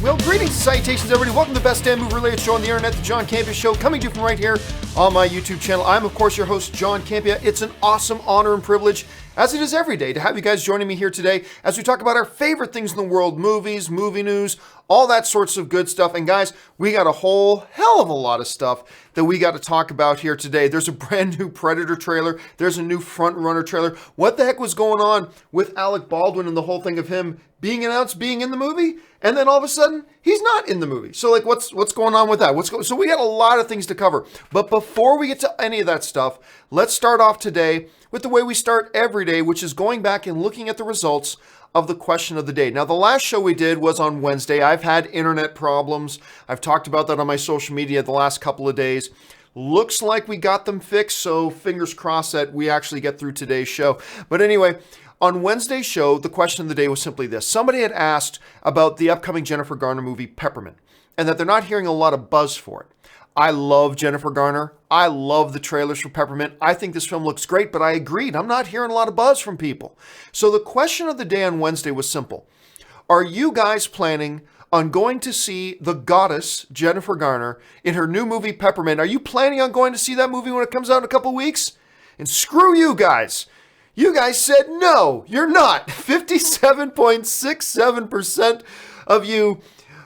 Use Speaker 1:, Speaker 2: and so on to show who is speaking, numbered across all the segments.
Speaker 1: Well, greetings and salutations, everybody. Welcome to the best damn movie-related show on the internet, the John Campea Show, coming to you from right here on my YouTube channel. I'm, of course, your host, John Campea. It's an awesome honor and privilege, as it is every day, to have you guys joining me here today as we talk about our favorite things in the world, movies, movie news, all that sorts of good stuff. And guys, we got a whole hell of a lot of stuff that we got to talk about here today. There's a brand new Predator trailer. There's a new Front Runner trailer. What the heck was going on with Alec Baldwin and the whole thing of him being announced being in the movie, and then all of a sudden he's not in the movie? So like, what's going on with that? So we got a lot of things to cover. But before we get to any of that stuff, let's start off today with the way we start every day, which is going back and looking at the results of the question of the day. Now, the last show we did was on Wednesday. I've had internet problems. I've talked about that on my social media the last couple of days. Looks like we got them fixed, so fingers crossed that we actually get through today's show. But anyway, on Wednesday's show, the question of the day was simply this. Somebody had asked about the upcoming Jennifer Garner movie, Peppermint, and that they're not hearing a lot of buzz for it. I love Jennifer Garner. I love the trailers for Peppermint. I think this film looks great, but I agreed. I'm not hearing a lot of buzz from people. So the question of the day on Wednesday was simple. Are you guys planning on going to see the goddess, Jennifer Garner, in her new movie, Peppermint? Are you planning on going to see that movie when it comes out in a couple weeks? And screw you guys. You guys said no, you're not. 57.67% of you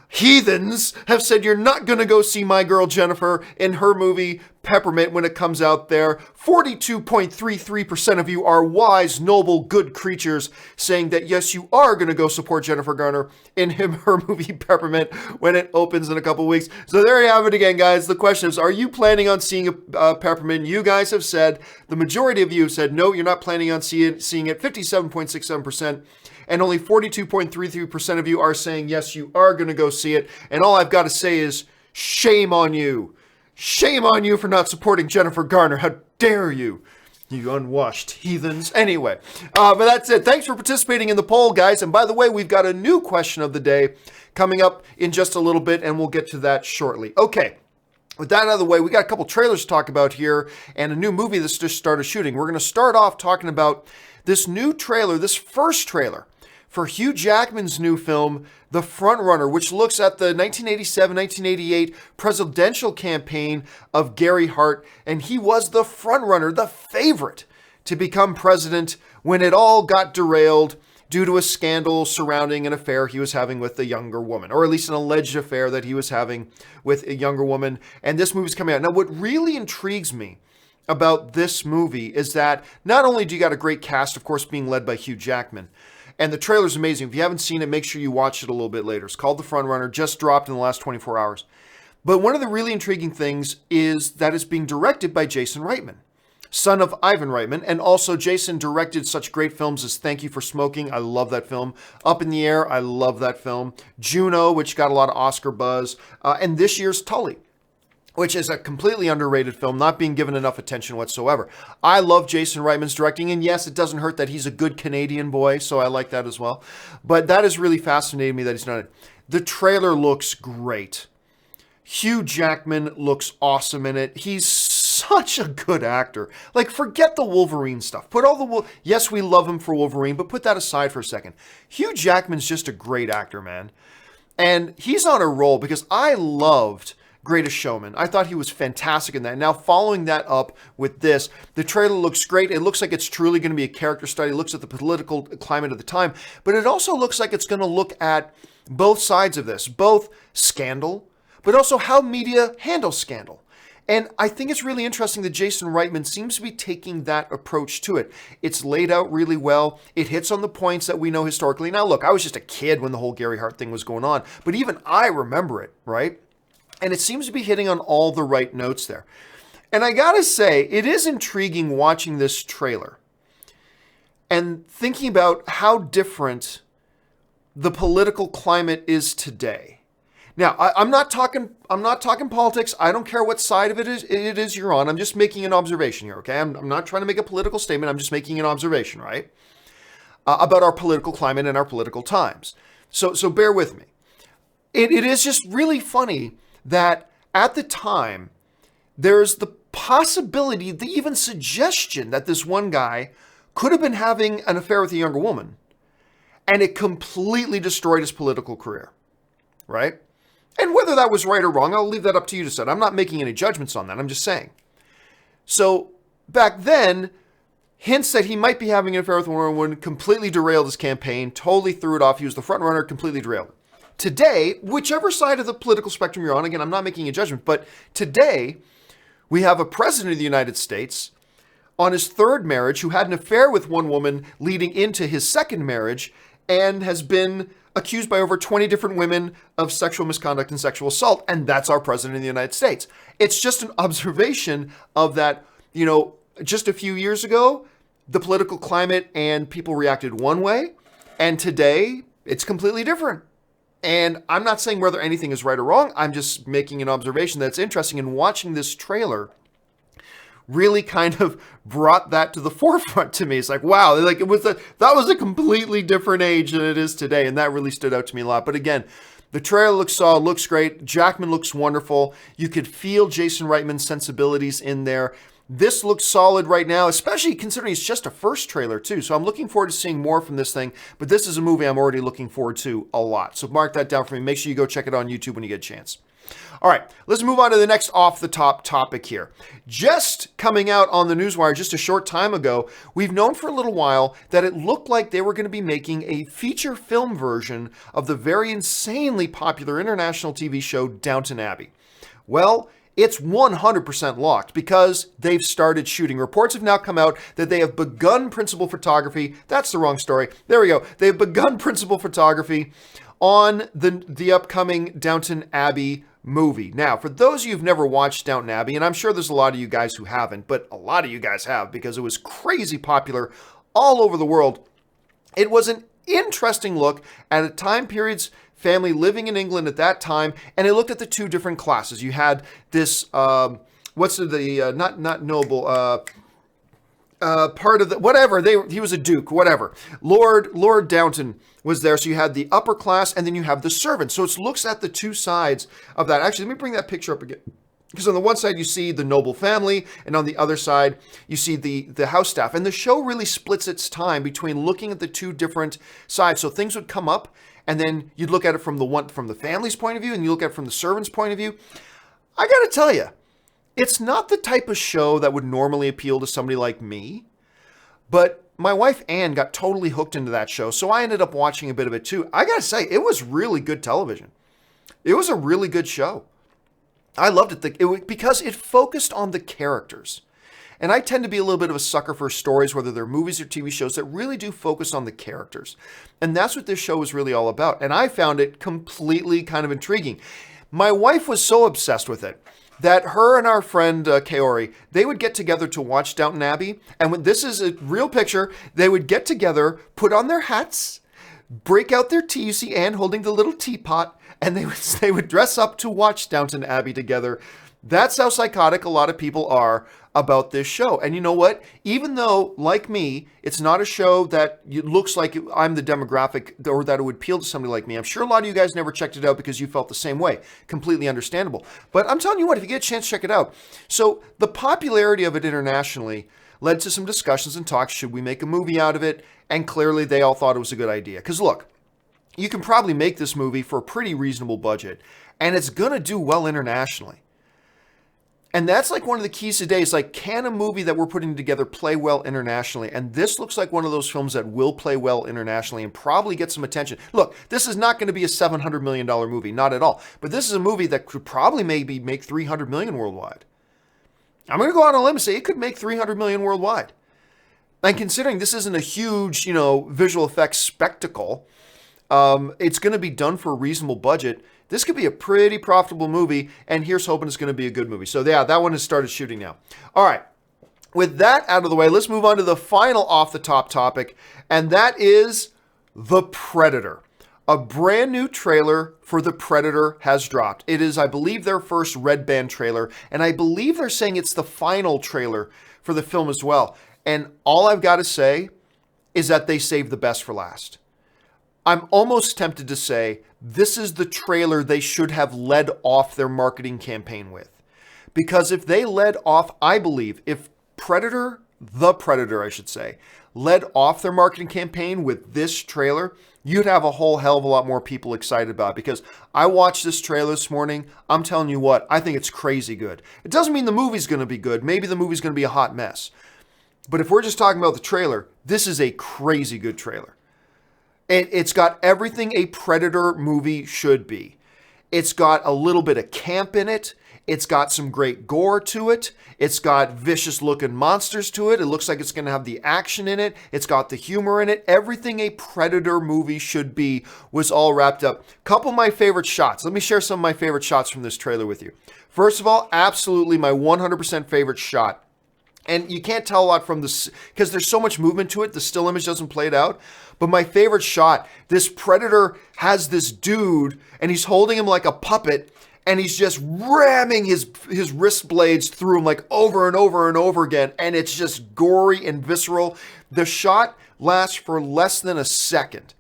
Speaker 1: heathens have said you're not going to go see my girl Jennifer in her movie Peppermint when it comes out there. 42.33% of you are wise, noble, good creatures saying that yes, you are going to go support Jennifer Garner in her movie Peppermint when it opens in a couple weeks. So there you have it again, guys. The question is, are you planning on seeing Peppermint? You guys have said, the majority of you have said, no, you're not planning on seeing it, 57.67%. And only 42.33% of you are saying, yes, you are going to go see it. And all I've got to say is, shame on you. Shame on you for not supporting Jennifer Garner. How dare you, you unwashed heathens. Anyway, but that's it. Thanks for participating in the poll, guys. And by the way, we've got a new question of the day coming up in just a little bit, and we'll get to that shortly. Okay. With that out of the way, we got a couple trailers to talk about here and a new movie that's just started shooting. We're going to start off talking about this new trailer, this first trailer for Hugh Jackman's new film, The Front Runner, which looks at the 1987-1988 presidential campaign of Gary Hart, and he was the front runner, the favorite to become president when it all got derailed due to a scandal surrounding an affair he was having with a younger woman, or at least an alleged affair that he was having with a younger woman, and this movie's coming out. Now, what really intrigues me about this movie is that not only do you got a great cast, of course, being led by Hugh Jackman, and the trailer's amazing. If you haven't seen it, make sure you watch it a little bit later. It's called The Front Runner, just dropped in the last 24 hours. But one of the really intriguing things is that it's being directed by Jason Reitman, son of Ivan Reitman. And also Jason directed such great films as Thank You for Smoking. I love that film. Up in the Air. I love that film. Juno, which got a lot of Oscar buzz. And this year's Tully, which is a completely underrated film, not being given enough attention whatsoever. I love Jason Reitman's directing, and yes, it doesn't hurt that he's a good Canadian boy, so I like that as well. But that has really fascinated me that he's not in it. The trailer looks great. Hugh Jackman looks awesome in it. He's such a good actor. Like, forget the Wolverine stuff. Put all the yes, we love him for Wolverine, but put that aside for a second. Hugh Jackman's just a great actor, man. And he's on a roll because I loved Greatest Showman. I thought he was fantastic in that. Now, following that up with this, the trailer looks great. It looks like it's truly going to be a character study. It looks at the political climate of the time, but it also looks like it's going to look at both sides of this, both scandal, but also how media handles scandal. And I think it's really interesting that Jason Reitman seems to be taking that approach to it. It's laid out really well. It hits on the points that we know historically. Now, look, I was just a kid when the whole Gary Hart thing was going on, but even I remember it, right? And it seems to be hitting on all the right notes there. And I gotta say, it is intriguing watching this trailer and thinking about how different the political climate is today. Now, I'm not talking politics. I don't care what side of it is you're on. I'm just making an observation here, okay? I'm not trying to make a political statement. I'm just making an observation, right? About our political climate and our political times. So bear with me. It is just really funny that at the time, there's the possibility, the even suggestion that this one guy could have been having an affair with a younger woman, and it completely destroyed his political career. right? And whether that was right or wrong, I'll leave that up to you to decide. I'm not making any judgments on that. I'm just saying. So back then, hints that he might be having an affair with one woman completely derailed his campaign, totally threw it off. He was the front runner, completely derailed. Today, whichever side of the political spectrum you're on, again, I'm not making a judgment, but today we have a president of the United States on his third marriage who had an affair with one woman leading into his second marriage and has been accused by over 20 different women of sexual misconduct and sexual assault. And that's our president of the United States. It's just an observation of that, just a few years ago, the political climate and people reacted one way. And today it's completely different. And I'm not saying whether anything is right or wrong. I'm just making an observation that's interesting. And watching this trailer really kind of brought that to the forefront to me. It's like, wow, like that was a completely different age than it is today. And that really stood out to me a lot. But again, the trailer looks solid, looks great. Jackman looks wonderful. You could feel Jason Reitman's sensibilities in there. This looks solid right now, especially considering it's just a first trailer too. So I'm looking forward to seeing more from this thing. But this is a movie I'm already looking forward to a lot. So mark that down for me. Make sure you go check it out on YouTube when you get a chance. All right, let's move on to the next off-the-top topic here. Just coming out on the newswire just a short time ago, we've known for a little while that it looked like they were going to be making a feature film version of the very insanely popular international TV show Downton Abbey. Well, it's 100% locked because they've started shooting. Reports have now come out that they have begun principal photography. That's the wrong story. There we go. They've begun principal photography on the upcoming Downton Abbey movie. Now, for those of you who've never watched Downton Abbey, and I'm sure there's a lot of you guys who haven't, but a lot of you guys have because it was crazy popular all over the world. It was an interesting look at a time period's family living in England at that time, and it looked at the two different classes. You had this, not noble, part of the, whatever, he was a duke, whatever. Lord Downton was there. So you had the upper class and then you have the servants. So it looks at the two sides of that. Actually, let me bring that picture up again. Because on the one side you see the noble family and on the other side you see the house staff. And the show really splits its time between looking at the two different sides. So things would come up and then you'd look at it from the family's point of view and you look at it from the servant's point of view. I got to tell you, it's not the type of show that would normally appeal to somebody like me, but my wife Ann got totally hooked into that show, so I ended up watching a bit of it too. I gotta say, it was really good television. It was a really good show. I loved it because it focused on the characters. And I tend to be a little bit of a sucker for stories, whether they're movies or TV shows, that really do focus on the characters. And that's what this show was really all about. And I found it completely kind of intriguing. My wife was so obsessed with it that her and our friend Kaori, they would get together to watch Downton Abbey. And when this is a real picture, they would get together, put on their hats, break out their tea. You see Anne holding the little teapot, and they would dress up to watch Downton Abbey together. That's how psychotic a lot of people are about this show. And you know what? Even though, like me, it's not a show that looks like I'm the demographic or that it would appeal to somebody like me. I'm sure a lot of you guys never checked it out because you felt the same way. Completely understandable. But I'm telling you what, if you get a chance, check it out. So the popularity of it internationally led to some discussions and talks. Should we make a movie out of it? And clearly they all thought it was a good idea. Because look, you can probably make this movie for a pretty reasonable budget, and it's going to do well internationally. And that's like one of the keys today. Is like, can a movie that we're putting together play well internationally? And this looks like one of those films that will play well internationally and probably get some attention. Look, this is not going to be a $700 million movie, not at all. But this is a movie that could probably maybe make $300 million worldwide. I'm going to go out on a limb and say it could make $300 million worldwide. And considering this isn't a huge, visual effects spectacle, it's going to be done for a reasonable budget. This could be a pretty profitable movie, and here's hoping it's going to be a good movie. So yeah, that one has started shooting now. All right, with that out of the way, let's move on to the final off-the-top topic, and that is The Predator. A brand new trailer for The Predator has dropped. It is, I believe, their first red band trailer, and I believe they're saying it's the final trailer for the film as well. And all I've got to say is that they saved the best for last. I'm almost tempted to say this is the trailer they should have led off their marketing campaign with. Because if they led off, I believe, if Predator the Predator, I should say, led off their marketing campaign with this trailer, you'd have a whole hell of a lot more people excited about it, because I watched this trailer this morning. I'm telling you what, I think it's crazy good. It doesn't mean the movie's going to be good. Maybe the movie's going to be a hot mess. But if we're just talking about the trailer, this is a crazy good trailer. It's got everything a Predator movie should be. It's got a little bit of camp in it. It's got some great gore to it. It's got vicious looking monsters to it. It looks like it's going to have the action in it. It's got the humor in it. Everything a Predator movie should be was all wrapped up. Couple of my favorite shots. Let me share some of my favorite shots from this trailer with you. First of all, absolutely my 100% favorite shot. And you can't tell a lot from this because there's so much movement to it. The still image doesn't play it out. But my favorite shot, this Predator has this dude and he's holding him like a puppet. And he's just ramming his wrist blades through him like over and over and over again. And it's just gory and visceral. The shot lasts for less than a second.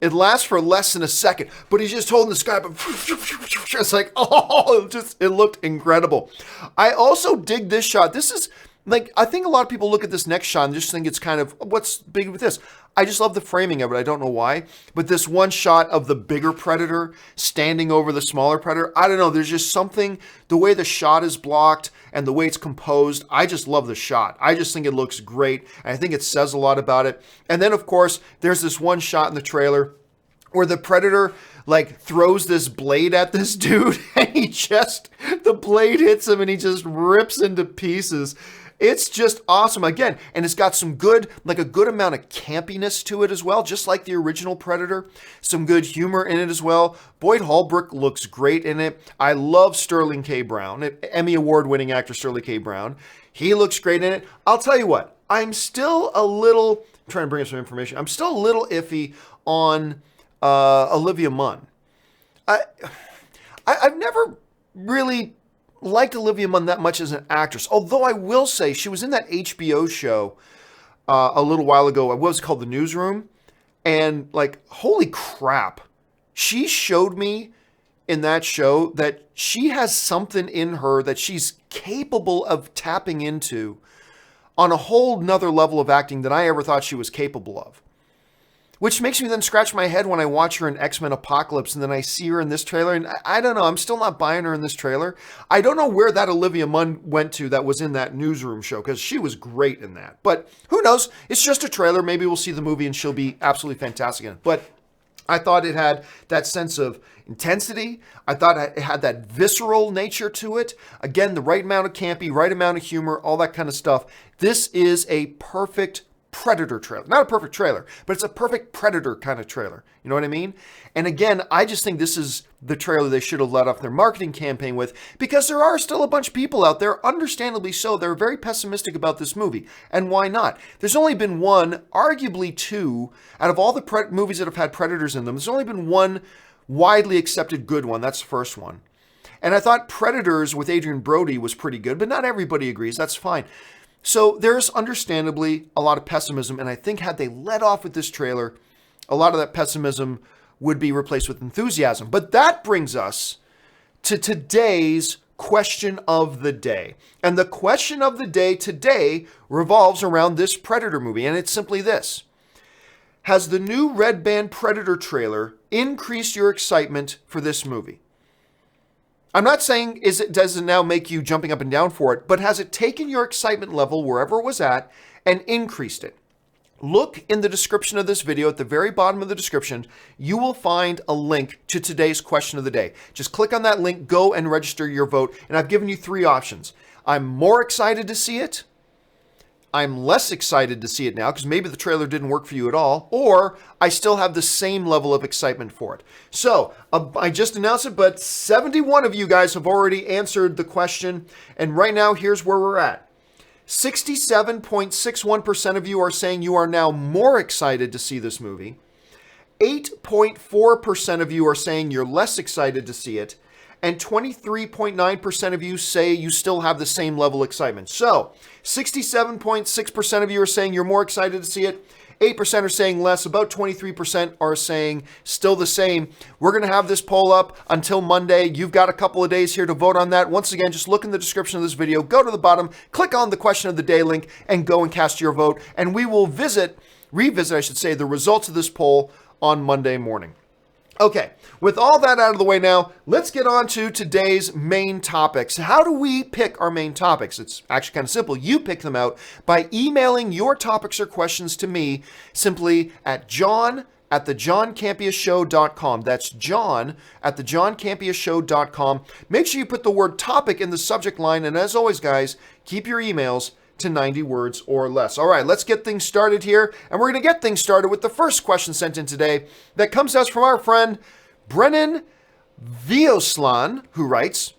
Speaker 1: It lasts for less than a second. But he's just holding this guy. But it's like, oh, it looked incredible. I also dig this shot. This is like, I think a lot of people look at this next shot and just think it's kind of, what's big with this? I just love the framing of it. I don't know why. But this one shot of the bigger Predator standing over the smaller Predator, I don't know. There's just something, the way the shot is blocked and the way it's composed, I just love the shot. I just think it looks great. And I think it says a lot about it. And then, of course, there's this one shot in the trailer where the Predator like throws this blade at this dude and the blade hits him and he just rips into pieces. It's just awesome. Again, and it's got some good, like a good amount of campiness to it as well, just like the original Predator. Some good humor in it as well. Boyd Holbrook looks great in it. I love Sterling K. Brown, Emmy Award-winning actor Sterling K. Brown. He looks great in it. I'll tell you what, I'm still a little, I'm trying to bring up some information. I'm still a little iffy on Olivia Munn. I've never really liked Olivia Munn that much as an actress. Although I will say she was in that HBO show a little while ago. It was called The Newsroom. And like, holy crap. She showed me in that show that she has something in her that she's capable of tapping into on a whole nother level of acting than I ever thought she was capable of. Which makes me then scratch my head when I watch her in X-Men Apocalypse and then I see her in this trailer. And I don't know, I'm still not buying her in this trailer. I don't know where that Olivia Munn went to that was in that Newsroom show because she was great in that. But who knows? It's just a trailer. Maybe we'll see the movie and she'll be absolutely fantastic in it. But I thought it had that sense of intensity. I thought it had that visceral nature to it. Again, the right amount of campy, right amount of humor, all that kind of stuff. This is a perfect Predator trailer. Not a perfect trailer, but it's a perfect Predator kind of trailer. You know what I mean? And again, I just think this is the trailer they should have led off their marketing campaign with, because there are still a bunch of people out there, understandably so, they're very pessimistic about this movie. And why not? There's only been one, arguably two, out of all the movies that have had Predators in them, there's only been one widely accepted good one. That's the first one. And I thought Predators with Adrian Brody was pretty good, but not everybody agrees. That's fine. So there's understandably a lot of pessimism, and I think had they let off with this trailer, a lot of that pessimism would be replaced with enthusiasm. But that brings us to today's question of the day. And the question of the day today revolves around this Predator movie, and it's simply this. Has the new Red Band Predator trailer increased your excitement for this movie? I'm not saying does it now make you jumping up and down for it, but has it taken your excitement level wherever it was at and increased it? Look in the description of this video. At the very bottom of the description, you will find a link to today's question of the day. Just click on that link, go and register your vote. And I've given you three options. I'm more excited to see it. I'm less excited to see it now because maybe the trailer didn't work for you at all, or I still have the same level of excitement for it. So I just announced it, but 71 of you guys have already answered the question. And right now, here's where we're at. 67.61% of you are saying you are now more excited to see this movie. 8.4% of you are saying you're less excited to see it. and 23.9% of you say you still have the same level of excitement. So 67.6% of you are saying you're more excited to see it. 8% are saying less. About 23% are saying still the same. We're going to have this poll up until Monday. You've got a couple of days here to vote on that. Once again, just look in the description of this video, go to the bottom, click on the question of the day link, and go and cast your vote. And we will revisit, the results of this poll on Monday morning. Okay, with all that out of the way now, let's get on to today's main topics. How do we pick our main topics? It's actually kind of simple. You pick them out by emailing your topics or questions to me simply at john@thejohncampeashow.com. That's john@thejohncampeashow.com. Make sure you put the word topic in the subject line. And as always, guys, keep your emails to 90 words or less. All right, let's get things started here. And we're going to get things started with the first question sent in today that comes to us from our friend Brennan Vioslan, who writes,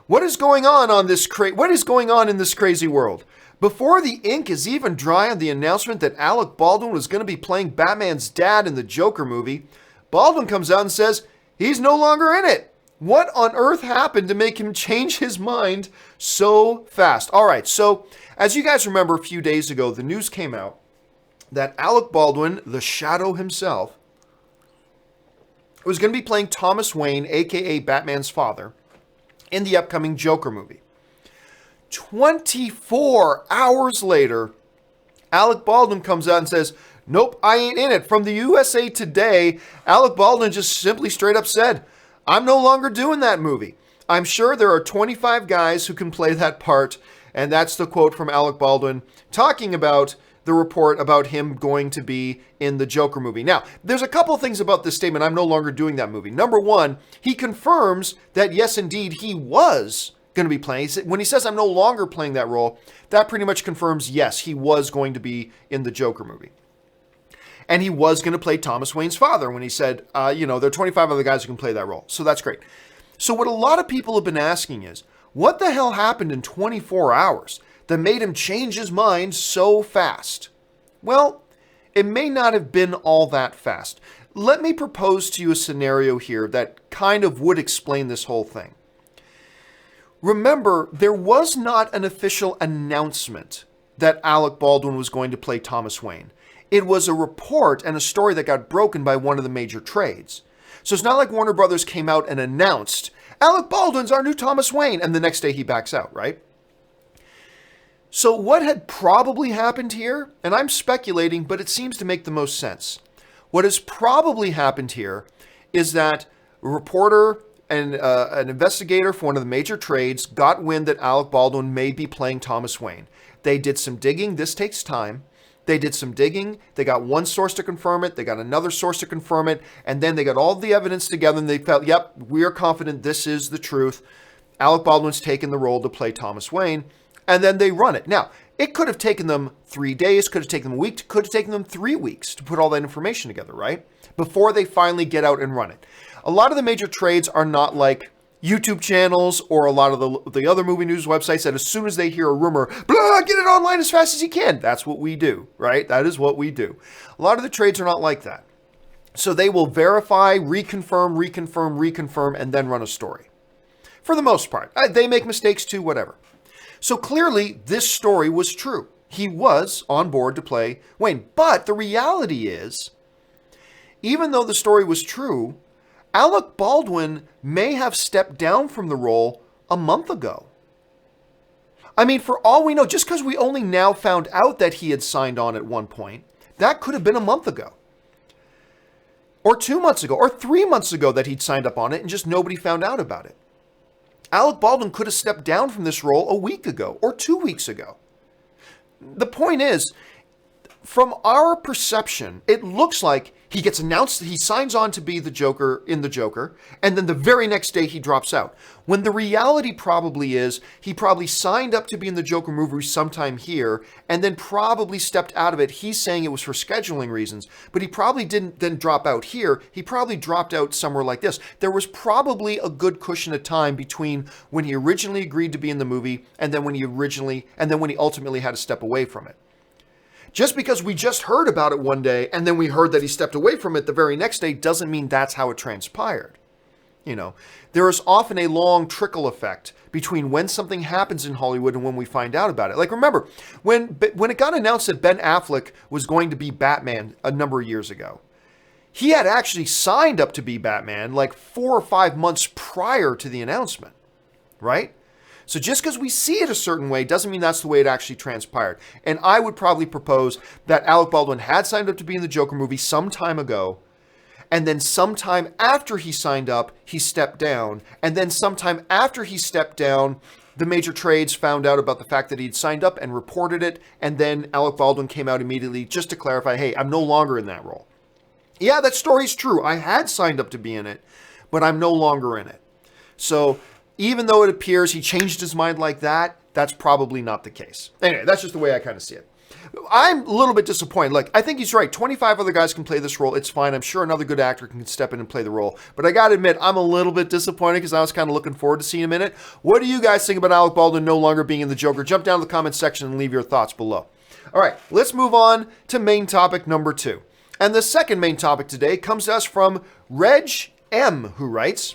Speaker 1: what is going on in this crazy world? Before the ink is even dry on the announcement that Alec Baldwin was going to be playing Batman's dad in the Joker movie, Baldwin comes out and says he's no longer in it. What on earth happened to make him change his mind so fast? All right, so as you guys remember, a few days ago, the news came out that Alec Baldwin, the Shadow himself, was going to be playing Thomas Wayne, a.k.a. Batman's father, in the upcoming Joker movie. 24 hours later, Alec Baldwin comes out and says, nope, I ain't in it. From the USA Today, Alec Baldwin just simply straight up said, I'm no longer doing that movie. I'm sure there are 25 guys who can play that part. And that's the quote from Alec Baldwin talking about the report about him going to be in the Joker movie. Now, there's a couple things about this statement. I'm no longer doing that movie. Number one, he confirms that yes, indeed, he was going to be playing. When he says I'm no longer playing that role, that pretty much confirms, yes, he was going to be in the Joker movie. And he was going to play Thomas Wayne's father when he said, there are 25 other guys who can play that role. So that's great. So what a lot of people have been asking is, what the hell happened in 24 hours that made him change his mind so fast? Well, it may not have been all that fast. Let me propose to you a scenario here that kind of would explain this whole thing. Remember, there was not an official announcement that Alec Baldwin was going to play Thomas Wayne. It was a report and a story that got broken by one of the major trades. So it's not like Warner Brothers came out and announced, Alec Baldwin's our new Thomas Wayne, and the next day he backs out, right? So what had probably happened here, and I'm speculating, but it seems to make the most sense. What has probably happened here is that a reporter and an investigator for one of the major trades got wind that Alec Baldwin may be playing Thomas Wayne. They did some digging. This takes time. They did some digging. They got one source to confirm it. They got another source to confirm it. And then they got all the evidence together and they felt, yep, we are confident this is the truth. Alec Baldwin's taken the role to play Thomas Wayne. And then they run it. Now, it could have taken them 3 days, could have taken them a week, could have taken them 3 weeks to put all that information together, right? Before they finally get out and run it. A lot of the major trades are not like YouTube channels or a lot of the other movie news websites that as soon as they hear a rumor, blah, get it online as fast as you can. That's what we do, right? That is what we do. A lot of the trades are not like that. So they will verify, reconfirm, and then run a story. For the most part. They make mistakes too, whatever. So clearly, this story was true. He was on board to play Wayne. But the reality is, even though the story was true, Alec Baldwin may have stepped down from the role a month ago. I mean, for all we know, just because we only now found out that he had signed on at one point, that could have been a month ago. Or 2 months ago, or 3 months ago that he'd signed up on it and just nobody found out about it. Alec Baldwin could have stepped down from this role a week ago or 2 weeks ago. The point is, from our perception, it looks like he gets announced, he signs on to be the Joker in the Joker, and then the very next day he drops out. When the reality probably is, he probably signed up to be in the Joker movie sometime here, and then probably stepped out of it. He's saying it was for scheduling reasons, but he probably didn't then drop out here. He probably dropped out somewhere like this. There was probably a good cushion of time between when he originally agreed to be in the movie, and then when he ultimately had to step away from it. Just because we just heard about it one day and then we heard that he stepped away from it the very next day doesn't mean that's how it transpired. You know, there is often a long trickle effect between when something happens in Hollywood and when we find out about it. Like, remember, when it got announced that Ben Affleck was going to be Batman a number of years ago, he had actually signed up to be Batman like 4 or 5 months prior to the announcement, right? So just because we see it a certain way doesn't mean that's the way it actually transpired. And I would probably propose that Alec Baldwin had signed up to be in the Joker movie some time ago, and then sometime after he signed up, he stepped down. And then sometime after he stepped down, the major trades found out about the fact that he'd signed up and reported it. And then Alec Baldwin came out immediately just to clarify, hey, I'm no longer in that role. Yeah, that story's true. I had signed up to be in it, but I'm no longer in it. So even though it appears he changed his mind like that, that's probably not the case. Anyway, that's just the way I kind of see it. I'm a little bit disappointed. Like, I think he's right. 25 other guys can play this role. It's fine. I'm sure another good actor can step in and play the role. But I got to admit, I'm a little bit disappointed because I was kind of looking forward to seeing him in it. What do you guys think about Alec Baldwin no longer being in the Joker? Jump down to the comments section and leave your thoughts below. All right, let's move on to main topic number 2. And the second main topic today comes to us from Reg M, who writes,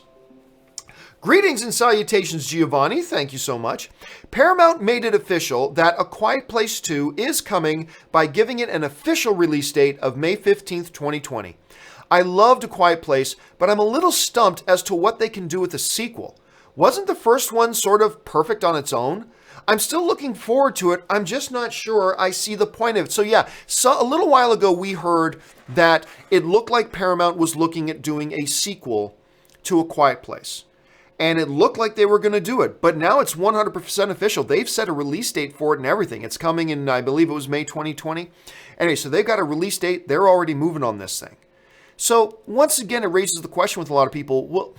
Speaker 1: greetings and salutations, Giovanni. Thank you so much. Paramount made it official that A Quiet Place 2 is coming by giving it an official release date of May 15th, 2020. I loved A Quiet Place, but I'm a little stumped as to what they can do with a sequel. Wasn't the first one sort of perfect on its own? I'm still looking forward to it. I'm just not sure I see the point of it. So yeah, a little while ago we heard that it looked like Paramount was looking at doing a sequel to A Quiet Place. And it looked like they were going to do it. But now it's 100% official. They've set a release date for it and everything. It's coming in, I believe it was May 2020. Anyway, so they've got a release date. They're already moving on this thing. So once again, it raises the question with a lot of people, well,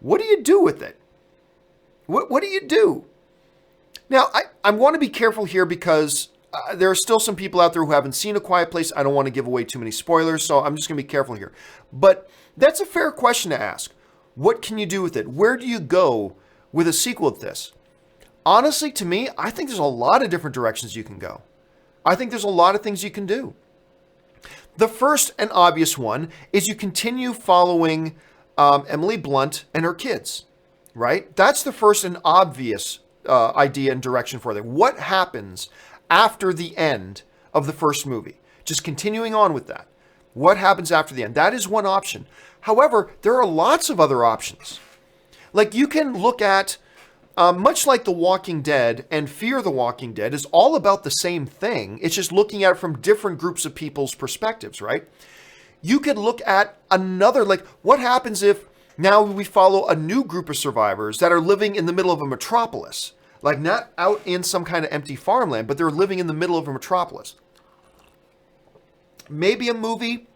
Speaker 1: what do you do with it? What do you do? Now, I want to be careful here because there are still some people out there who haven't seen A Quiet Place. I don't want to give away too many spoilers, so I'm just going to be careful here. But that's a fair question to ask. What can you do with it? Where do you go with a sequel to this? Honestly, to me, I think there's a lot of different directions you can go. I think there's a lot of things you can do. The first and obvious one is you continue following Emily Blunt and her kids, right? That's the first and obvious idea and direction for them. What happens after the end of the first movie? Just continuing on with that. What happens after the end? That is one option. However, there are lots of other options. Like you can look at, much like The Walking Dead and Fear the Walking Dead is all about the same thing. It's just looking at it from different groups of people's perspectives, right? You could look at another, like what happens if now we follow a new group of survivors that are living in the middle of a metropolis, like not out in some kind of empty farmland, but they're living in the middle of a metropolis. Maybe a movie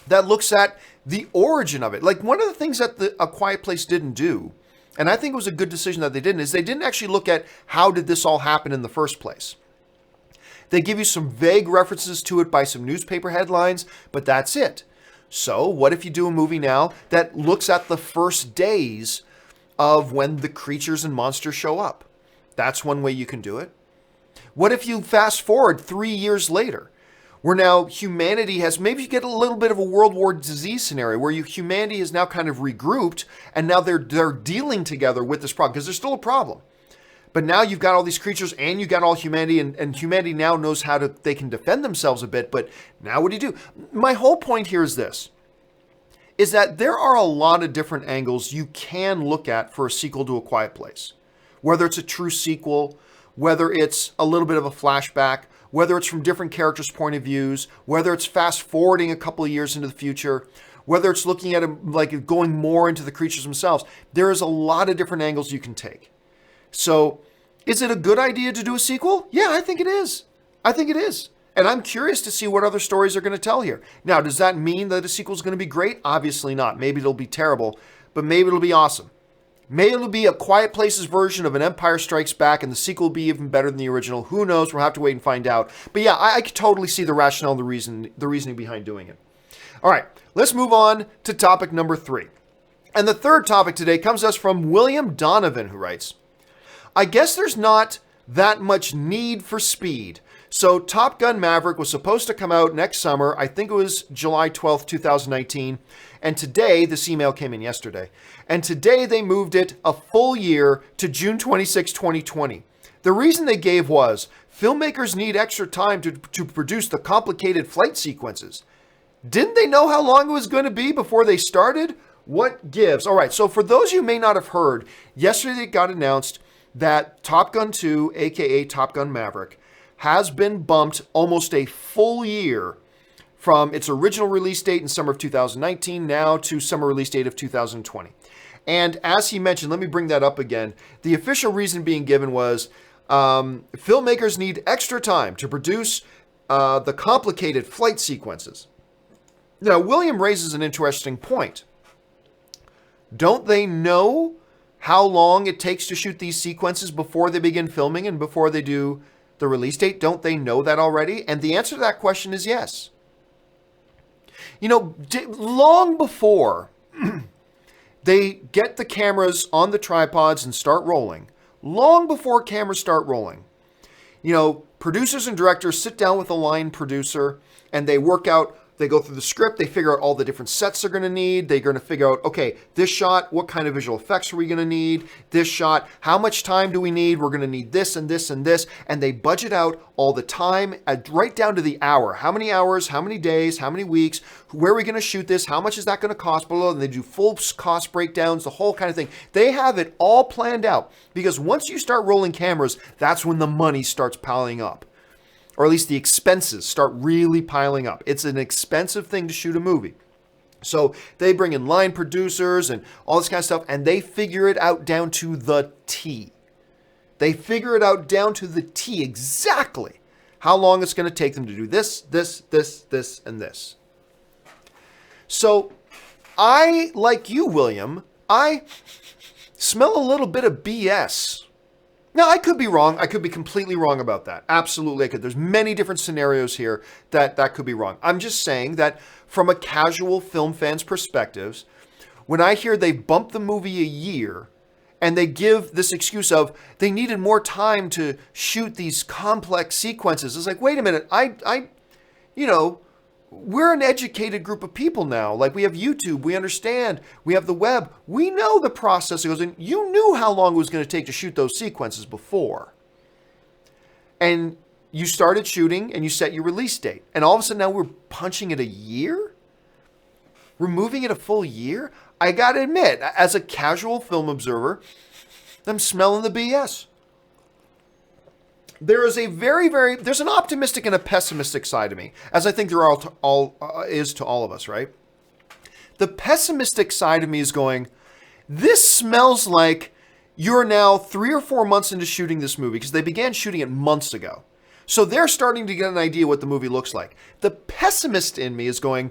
Speaker 1: that looks at the origin of it. Like one of the things that A Quiet Place didn't do, and I think it was a good decision that they didn't, is they didn't actually look at how did this all happen in the first place. They give you some vague references to it by some newspaper headlines, but that's it. So what if you do a movie now that looks at the first days of when the creatures and monsters show up? That's one way you can do it. What if you fast forward 3 years later, where now humanity has, maybe you get a little bit of a World War disease scenario where humanity is now kind of regrouped and now they're dealing together with this problem because there's still a problem. But now you've got all these creatures and you got all humanity and humanity now knows how they can defend themselves a bit. But now what do you do? My whole point here is this, is that there are a lot of different angles you can look at for a sequel to A Quiet Place. Whether it's a true sequel, whether it's a little bit of a flashback, whether it's from different characters' point of views, whether it's fast forwarding a couple of years into the future, whether it's looking at it like going more into the creatures themselves, there is a lot of different angles you can take. So is it a good idea to do a sequel? Yeah, I think it is. I think it is. And I'm curious to see what other stories are going to tell here. Now, does that mean that a sequel is going to be great? Obviously not. Maybe it'll be terrible, but maybe it'll be awesome. Maybe it'll be A Quiet Place's version of an Empire Strikes Back, and the sequel will be even better than the original. Who knows? We'll have to wait and find out. But yeah, I could totally see the rationale and the reasoning behind doing it. All right, let's move on to topic number 3. And the third topic today comes to us from William Donovan, who writes, I guess there's not that much need for speed, So Top Gun Maverick was supposed to come out next summer. I think it was July 12th, 2019. And today, this email came in yesterday. And today they moved it a full year to June 26, 2020. The reason they gave was filmmakers need extra time to produce the complicated flight sequences. Didn't they know how long it was going to be before they started? What gives? All right, so for those of you who may not have heard, yesterday it got announced that Top Gun 2, aka Top Gun Maverick, has been bumped almost a full year from its original release date in summer of 2019 now to summer release date of 2020. And as he mentioned, let me bring that up again. The official reason being given was filmmakers need extra time to produce the complicated flight sequences. Now, William raises an interesting point. Don't they know how long it takes to shoot these sequences before they begin filming and before they do the release date? Don't they know that already? And the answer to that question is yes. You know, long before they get the cameras on the tripods and start rolling, long before cameras start rolling, you know, producers and directors sit down with a line producer and they work out. They go through the script, they figure out all the different sets they're going to need. They're going to figure out, okay, this shot, what kind of visual effects are we going to need? This shot, how much time do we need? We're going to need this and this and this. And they budget out all the time, right down to the hour. How many hours, how many days, how many weeks, where are we going to shoot this? How much is that going to cost? Below, and they do full cost breakdowns, the whole kind of thing. They have it all planned out because once you start rolling cameras, that's when the money starts piling up. Or at least the expenses start really piling up. It's an expensive thing to shoot a movie. So they bring in line producers and all this kind of stuff, and they figure it out down to the T. They figure it out down to the T exactly how long it's going to take them to do this, this, this, this, and this. So I, like you, William, I smell a little bit of BS. Now, I could be wrong. I could be completely wrong about that. Absolutely, I could. There's many different scenarios here that could be wrong. I'm just saying that from a casual film fan's perspective, when I hear they bumped the movie a year and they give this excuse of they needed more time to shoot these complex sequences, it's like, wait a minute, you know, we're an educated group of people now. Like, we have YouTube, we understand, we have the web, we know the process that goes in. You knew how long it was going to take to shoot those sequences before. And you started shooting and you set your release date. And all of a sudden now we're punching it a year? We're moving it a full year? I got to admit, as a casual film observer, I'm smelling the BS. There is a there's an optimistic and a pessimistic side to me, as I think there is to all of us, right? The pessimistic side of me is going, this smells like you're now 3 or 4 months into shooting this movie, because they began shooting it months ago. So they're starting to get an idea what the movie looks like. The pessimist in me is going,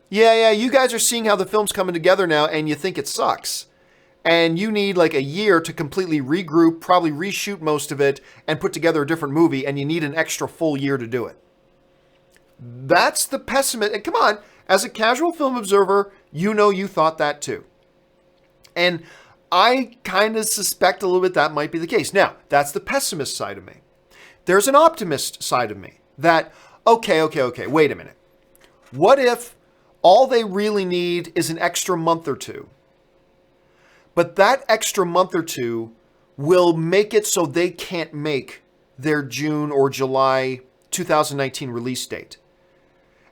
Speaker 1: yeah, you guys are seeing how the film's coming together now, and you think it sucks. And you need like a year to completely regroup, probably reshoot most of it, and put together a different movie, and you need an extra full year to do it. That's the pessimist. And come on, as a casual film observer, you know you thought that too. And I kind of suspect a little bit that might be the case. Now, that's the pessimist side of me. There's an optimist side of me that, okay, wait a minute. What if all they really need is an extra month or two? But that extra month or two will make it so they can't make their June or July 2019 release date.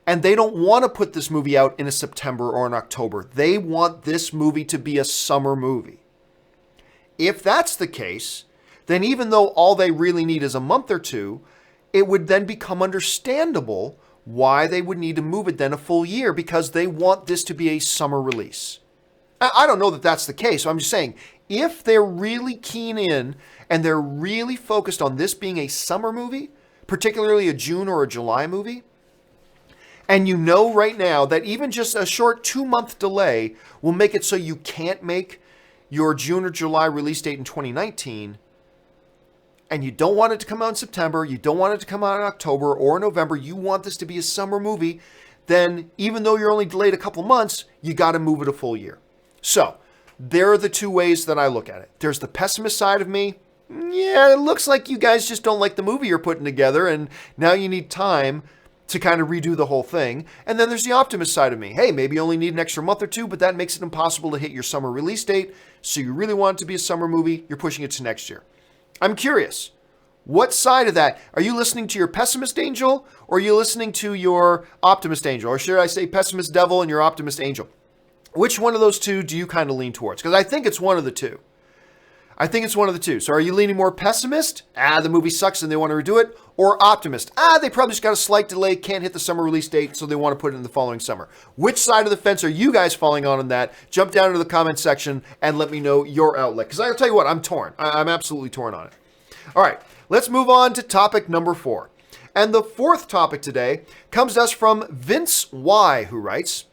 Speaker 1: And they don't want to put this movie out in a September or an October. They want this movie to be a summer movie. If that's the case, then even though all they really need is a month or two, it would then become understandable why they would need to move it then a full year, because they want this to be a summer release. I don't know that that's the case. So I'm just saying, if they're really keen in and they're really focused on this being a summer movie, particularly a June or a July movie, and you know right now that even just a short 2-month delay will make it so you can't make your June or July release date in 2019, and you don't want it to come out in September, you don't want it to come out in October or November, you want this to be a summer movie, then even though you're only delayed a couple months, you got to move it a full year. So, there are the two ways that I look at it. There's the pessimist side of me, yeah, it looks like you guys just don't like the movie you're putting together, and now you need time to kind of redo the whole thing. And then there's the optimist side of me. Hey, maybe you only need an extra month or two, but that makes it impossible to hit your summer release date. So you really want it to be a summer movie, you're pushing it to next year. I'm curious, what side of that? Are you listening to your pessimist angel, or are you listening to your optimist angel? Or should I say pessimist devil and your optimist angel? Which one of those two do you kind of lean towards? Because I think it's one of the two. So are you leaning more pessimist? The movie sucks and they want to redo it. Or optimist? They probably just got a slight delay, can't hit the summer release date, so they want to put it in the following summer. Which side of the fence are you guys falling on that? Jump down into the comment section and let me know your outlet. Because I'll tell you what, I'm torn. I'm absolutely torn on it. All right, let's move on to topic number 4. And the fourth topic today comes to us from Vince Y, who writes,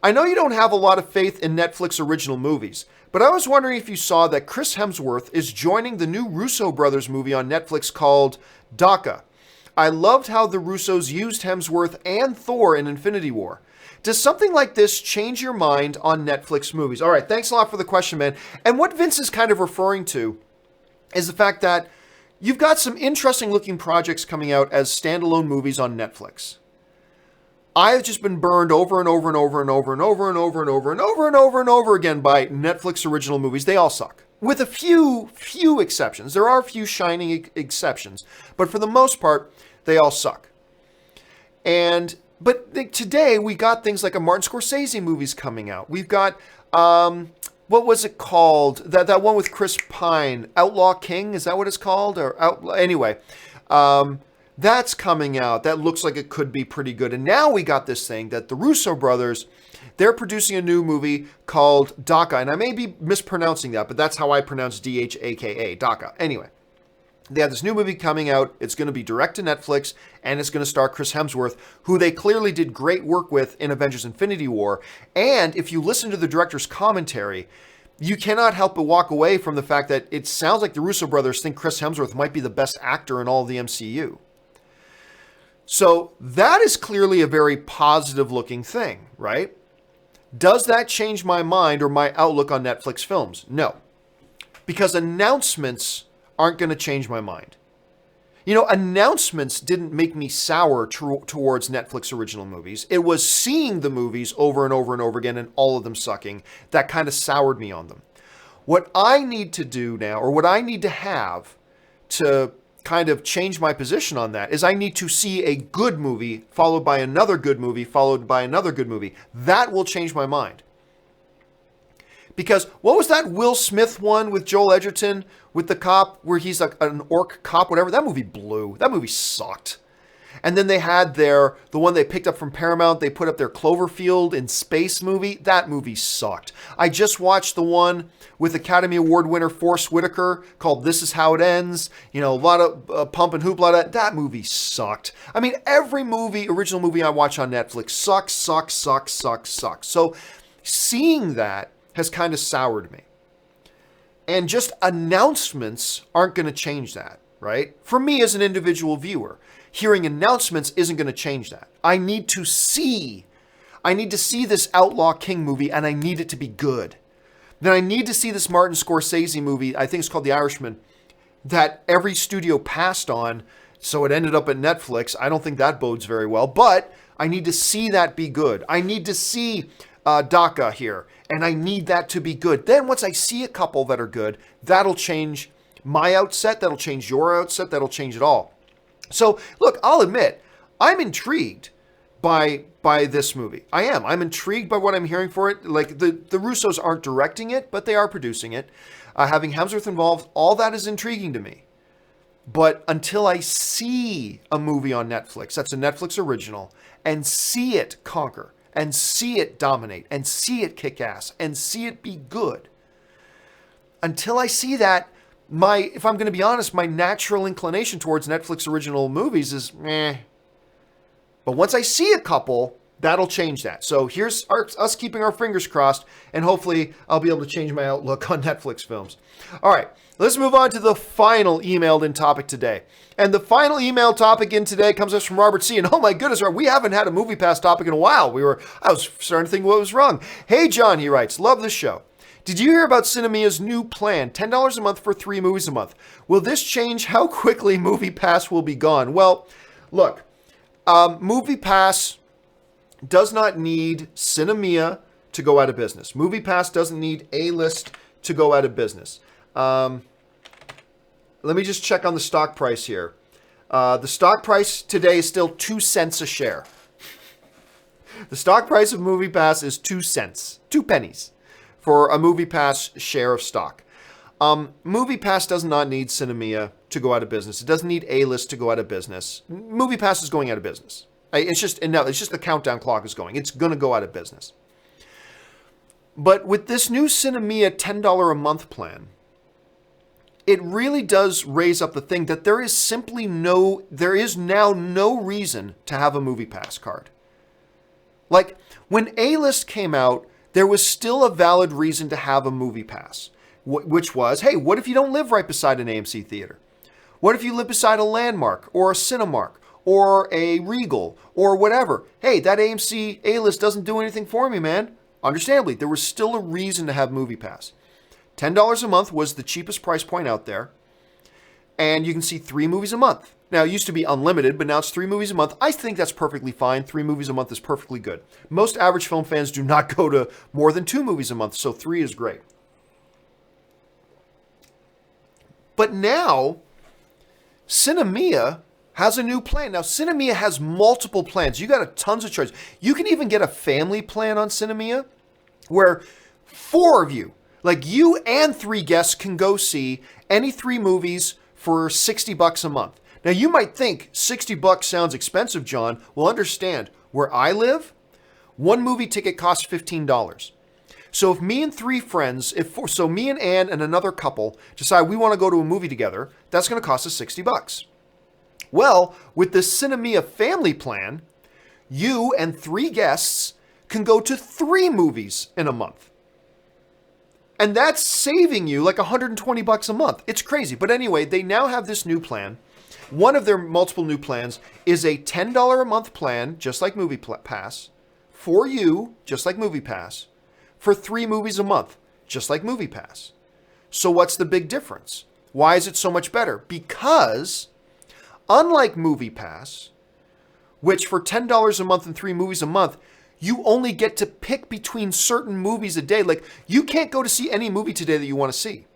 Speaker 1: I know you don't have a lot of faith in Netflix original movies, but I was wondering if you saw that Chris Hemsworth is joining the new Russo brothers movie on Netflix called Dhaka. I loved how the Russos used Hemsworth and Thor in Infinity War. Does something like this change your mind on Netflix movies? All right, thanks a lot for the question, man. And what Vince is kind of referring to is the fact that you've got some interesting looking projects coming out as standalone movies on Netflix. I've just been burned over and over and over and over and over and over and over and over and over and over again by Netflix original movies. They all suck. With a few exceptions. There are a few shining exceptions. But for the most part, they all suck. But today we got things like a Martin Scorsese movies coming out. We've got, what was it called? That one with Chris Pine, Outlaw King, is that what it's called? Anyway, that's coming out. That looks like it could be pretty good. And now we got this thing that the Russo brothers, they're producing a new movie called Dhaka. And I may be mispronouncing that, but that's how I pronounce Dhaka, Dhaka. Anyway, they have this new movie coming out. It's going to be direct to Netflix, and it's going to star Chris Hemsworth, who they clearly did great work with in Avengers Infinity War. And if you listen to the director's commentary, you cannot help but walk away from the fact that it sounds like the Russo brothers think Chris Hemsworth might be the best actor in all of the MCU. So that is clearly a very positive looking thing, right? Does that change my mind or my outlook on Netflix films? No. Because announcements aren't going to change my mind. You know, announcements didn't make me sour towards Netflix original movies. It was seeing the movies over and over and over again and all of them sucking that kind of soured me on them. What I need to do now, or what I need to have to kind of change my position on that, is I need to see a good movie followed by another good movie followed by another good movie. That will change my mind. Because what was that Will Smith one with Joel Edgerton with the cop where he's like an orc cop, whatever? That movie blew. That movie sucked. And then they had the one they picked up from Paramount. They put up their Cloverfield in Space movie. That movie sucked. I just watched the one with Academy Award winner Forrest Whitaker called This Is How It Ends. You know, a lot of pump and hoopla. That movie sucked. I mean, every original movie I watch on Netflix sucks. So seeing that has kind of soured me. And just announcements aren't going to change that, right? For me as an individual viewer, hearing announcements isn't going to change that. I need to see this Outlaw King movie, and I need it to be good. Then I need to see this Martin Scorsese movie, I think it's called The Irishman, that every studio passed on, so it ended up at Netflix. I don't think that bodes very well, but I need to see that be good. I need to see Dhaka here, and I need that to be good. Then once I see a couple that are good, that'll change my outset, that'll change your outset, that'll change it all. So look, I'll admit, I'm intrigued by this movie. I am. I'm intrigued by what I'm hearing for it. Like the Russos aren't directing it, but they are producing it. Having Hemsworth involved, all that is intriguing to me. But until I see a movie on Netflix that's a Netflix original and see it conquer, and see it dominate, and see it kick ass, and see it be good. Until I see that, if I'm going to be honest, my natural inclination towards Netflix original movies is meh. But once I see a couple, that'll change that. So here's us keeping our fingers crossed, and hopefully I'll be able to change my outlook on Netflix films. All right, let's move on to the final emailed in topic today. And the final email topic in today comes us from Robert C. And oh my goodness, we haven't had a Moviepass topic in a while. I was starting to think what was wrong. Hey John, he writes, love this show. Did you hear about Sinemia's new plan? $10 a month for 3 movies a month. Will this change how quickly Moviepass will be gone? Well, look, Moviepass does not need Sinemia to go out of business. Moviepass doesn't need A-List to go out of business. Let me just check on the stock price here. The stock price today is still 2 cents a share. The stock price of Moviepass is 2 cents, 2 pennies for a Moviepass share of stock. Moviepass does not need Sinemia to go out of business. It doesn't need A-List to go out of business. Moviepass is going out of business. It's just the countdown clock is going. It's going to go out of business. But with this new Sinemia $10 a month plan, it really does raise up the thing that there is now no reason to have a Moviepass card. Like, when A-List came out, there was still a valid reason to have a Moviepass, which was, hey, what if you don't live right beside an AMC theater? What if you live beside a Landmark or a Cinemark or a Regal or whatever? Hey, that AMC A-List doesn't do anything for me, man. Understandably, there was still a reason to have Moviepass. $10 a month was the cheapest price point out there, and you can see 3 movies a month. Now, it used to be unlimited, but now it's 3 movies a month. I think that's perfectly fine. 3 movies a month is perfectly good. Most average film fans do not go to more than 2 movies a month, so 3 is great. But now, Sinemia has a new plan. Now, Sinemia has multiple plans. You got tons of choices. You can even get a family plan on Sinemia where 4 of you, like you and 3 guests, can go see any 3 movies for $60 a month. Now, you might think $60 sounds expensive, John. Well, understand, where I live, 1 movie ticket costs $15. So if me and 3 friends, me and Ann and another couple decide we want to go to a movie together, that's going to cost us $60. Well, with the Sinemia family plan, you and 3 guests can go to 3 movies in a month. And that's saving you like $120 a month. It's crazy. But anyway, they now have this new plan. One of their multiple new plans is a $10 a month plan, just like Moviepass, for you, just like Moviepass, for 3 movies a month, just like Moviepass. So what's the big difference? Why is it so much better? Because unlike Moviepass, which for $10 a month and 3 movies a month, you only get to pick between certain movies a day. Like, you can't go to see any movie today that you want to see.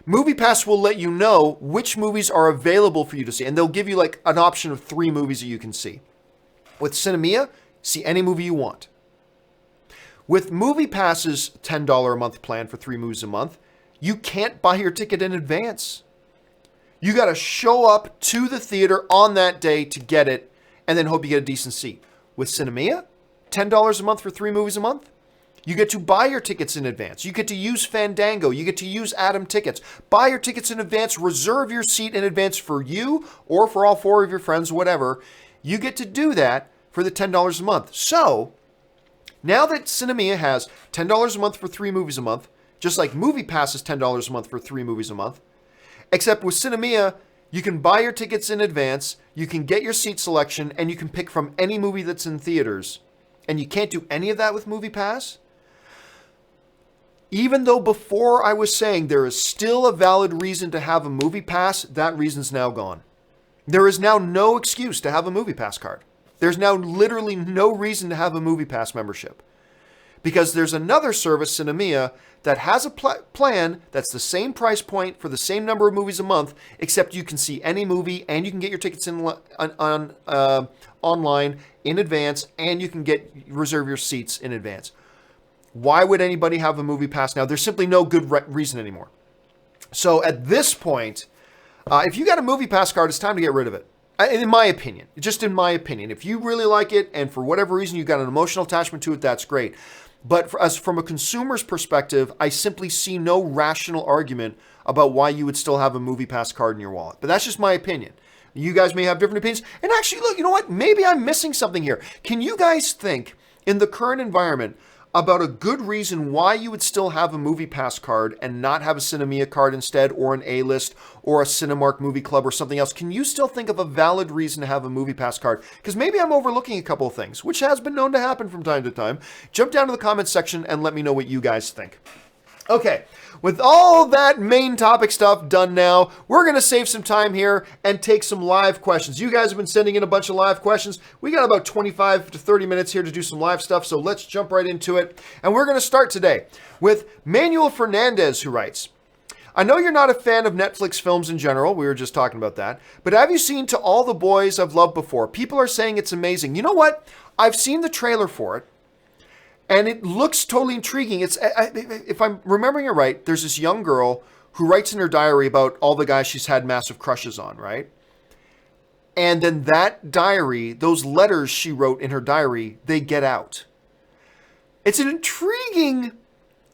Speaker 1: Moviepass will let you know which movies are available for you to see, and they'll give you like an option of 3 movies that you can see. With Sinemia, see any movie you want. With Moviepass's $10 a month plan for 3 movies a month, you can't buy your ticket in advance. You got to show up to the theater on that day to get it, and then hope you get a decent seat. With Sinemia, $10 a month for 3 movies a month, you get to buy your tickets in advance. You get to use Fandango. You get to use Atom Tickets. Buy your tickets in advance. Reserve your seat in advance for you or for all 4 of your friends, whatever. You get to do that for the $10 a month. So, now that Sinemia has $10 a month for 3 movies a month, just like Moviepass is $10 a month for 3 movies a month, except with Sinemia, you can buy your tickets in advance, you can get your seat selection, and you can pick from any movie that's in theaters. And you can't do any of that with Moviepass? Even though before I was saying there is still a valid reason to have a Moviepass, that reason's now gone. There is now no excuse to have a Moviepass card. There's now literally no reason to have a Moviepass membership. Because there's another service, Sinemia, that has a plan that's the same price point for the same number of movies a month, except you can see any movie and you can get your tickets online in advance, and you can reserve your seats in advance. Why would anybody have a Moviepass now? There's simply no good reason anymore. So at this point, if you got a Moviepass card, it's time to get rid of it. In my opinion, just in my opinion. If you really like it and for whatever reason you got an emotional attachment to it, that's great. But from a consumer's perspective, I simply see no rational argument about why you would still have a Moviepass card in your wallet. But that's just my opinion. You guys may have different opinions. And actually, look, you know what? Maybe I'm missing something here. Can you guys think, in the current environment, about a good reason why you would still have a Moviepass card and not have a Sinemia card instead, or an A-list, or a Cinemark Movie Club, or something else? Can you still think of a valid reason to have a Moviepass card? Because maybe I'm overlooking a couple of things, which has been known to happen from time to time. Jump down to the comments section and let me know what you guys think. Okay, with all that main topic stuff done now, we're going to save some time here and take some live questions. You guys have been sending in a bunch of live questions. We got about 25 to 30 minutes here to do some live stuff, so let's jump right into it. And we're going to start today with Manuel Fernandez, who writes, I know you're not a fan of Netflix films in general, we were just talking about that, but have you seen To All the Boys I've Loved Before? People are saying it's amazing. You know what? I've seen the trailer for it. And it looks totally intriguing. If I'm remembering it right, there's this young girl who writes in her diary about all the guys she's had massive crushes on, right? And then that diary, those letters she wrote in her diary, they get out. It's an intriguing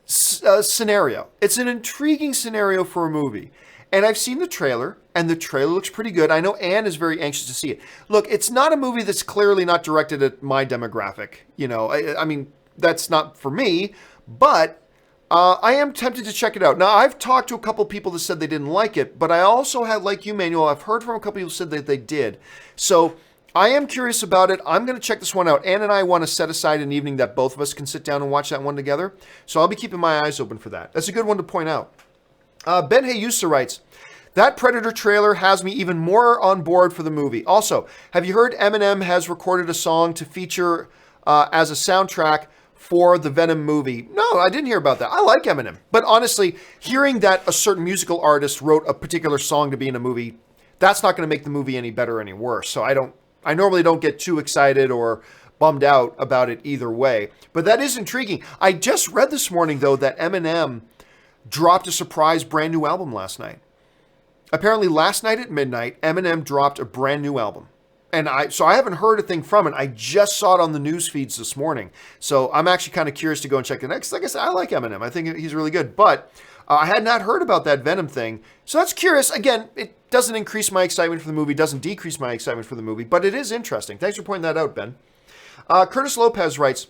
Speaker 1: scenario. It's an intriguing scenario for a movie. And I've seen the trailer, and the trailer looks pretty good. I know Anne is very anxious to see it. Look, it's not a movie that's clearly not directed at my demographic. You know, I mean, that's not for me, but I am tempted to check it out. Now, I've talked to a couple people that said they didn't like it, but I also had, like you, Manuel, I've heard from a couple people who said that they did. So I am curious about it. I'm going to check this one out. Ann and I want to set aside an evening that both of us can sit down and watch that one together. So I'll be keeping my eyes open for that. That's a good one to point out. Ben Hayusa writes, that Predator trailer has me even more on board for the movie. Also, have you heard Eminem has recorded a song to feature as a soundtrack for the Venom movie? No, I didn't hear about that. I like Eminem. But honestly, hearing that a certain musical artist wrote a particular song to be in a movie, that's not going to make the movie any better or any worse. So I normally don't get too excited or bummed out about it either way. But that is intriguing. I just read this morning, though, that Eminem dropped a surprise brand new album last night. Apparently last night at midnight, Eminem dropped a brand new album. And I haven't heard a thing from it. I just saw it on the news feeds this morning. So I'm actually kind of curious to go and check it out. Like I said, I like Eminem. I think he's really good. But I had not heard about that Venom thing. So that's curious. Again, it doesn't increase my excitement for the movie, doesn't decrease my excitement for the movie, but it is interesting. Thanks for pointing that out, Ben. Curtis Lopez writes,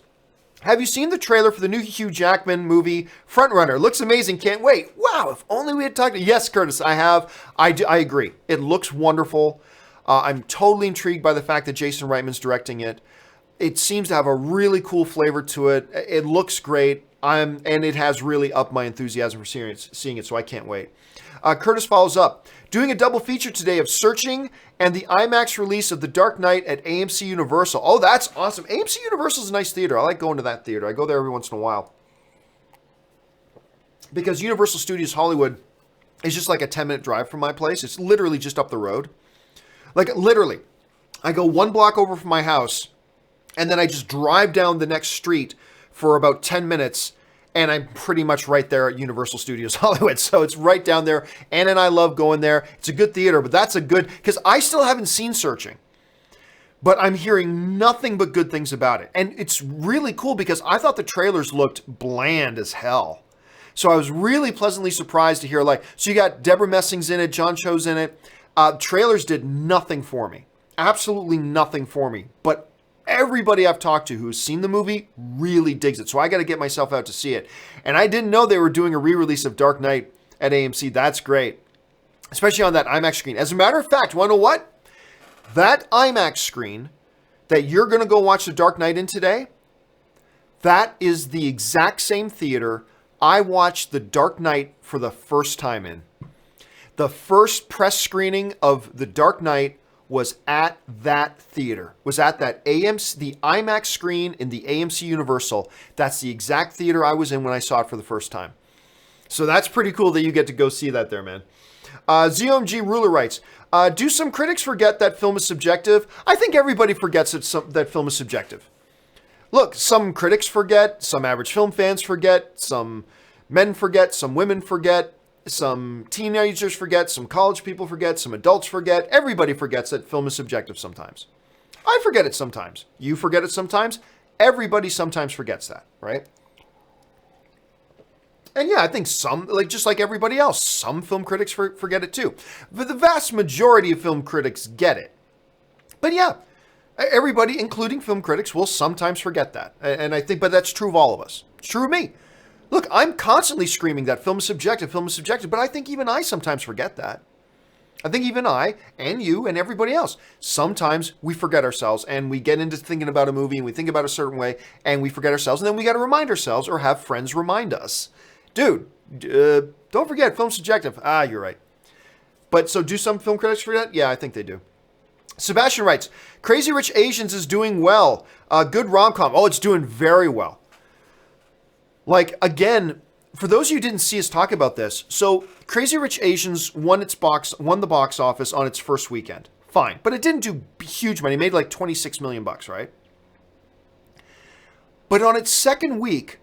Speaker 1: have you seen the trailer for the new Hugh Jackman movie, Frontrunner? Looks amazing. Can't wait. Wow, if only we had talked. Yes, Curtis, I have. I agree. It looks wonderful. I'm totally intrigued by the fact that Jason Reitman's directing it. It seems to have a really cool flavor to it. It looks great. And it has really upped my enthusiasm for seeing it, so I can't wait. Curtis follows up. Doing a double feature today of Searching and the IMAX release of The Dark Knight at AMC Universal. Oh, that's awesome. AMC Universal is a nice theater. I like going to that theater. I go there every once in a while. Because Universal Studios Hollywood is just like a 10-minute drive from my place. It's literally just up the road. Like, literally, I go one block over from my house, and then I just drive down the next street for about 10 minutes, and I'm pretty much right there at Universal Studios Hollywood. So it's right down there. Ann and I love going there. It's a good theater, but that's a good, because I still haven't seen Searching, but I'm hearing nothing but good things about it. And it's really cool because I thought the trailers looked bland as hell. So I was really pleasantly surprised to hear, so you got Deborah Messing's in it, John Cho's in it. Trailers did nothing for me. Absolutely nothing for me. But everybody I've talked to who's seen the movie really digs it. So I got to get myself out to see it. And I didn't know they were doing a re-release of Dark Knight at AMC. That's great. Especially on that IMAX screen. As a matter of fact, want to know what? That IMAX screen that you're going to go watch The Dark Knight in today, that is the exact same theater I watched The Dark Knight for the first time in. The first press screening of The Dark Knight was at that theater, was at that AMC, the IMAX screen in the AMC Universal. That's the exact theater I was in when I saw it for the first time. So that's pretty cool that you get to go see that there, man. ZOMG Ruler writes, do some critics forget that film is subjective? I think everybody forgets that film is subjective. Look, some critics forget, some average film fans forget, some men forget, some women forget, some teenagers forget, some college people forget, some adults forget. Everybody forgets that film is subjective sometimes. I forget it sometimes. You forget it sometimes. Everybody sometimes forgets that, right? And yeah, I think some, just like everybody else, some film critics forget it too. But the vast majority of film critics get it. But yeah, Everybody, including film critics, will sometimes forget that. And I think, but that's true of all of us. It's true of me. Look, I'm constantly screaming that film is subjective, but I think even I sometimes forget that. I think even I, and you, and everybody else, sometimes we forget ourselves, and we get into thinking about a movie, and we think about a certain way, and we forget ourselves, and then we got to remind ourselves, or have friends remind us. Dude, don't forget, film's subjective. Ah, you're right. But so do some film critics forget? Yeah, I think they do. Sebastian writes, Crazy Rich Asians is doing well. Good rom-com. Oh, it's doing very well. Like, again, for those of you who didn't see us talk about this, so Crazy Rich Asians won the box office on its first weekend. Fine. But it didn't do huge money. It made like $26 million, right? But on its second week,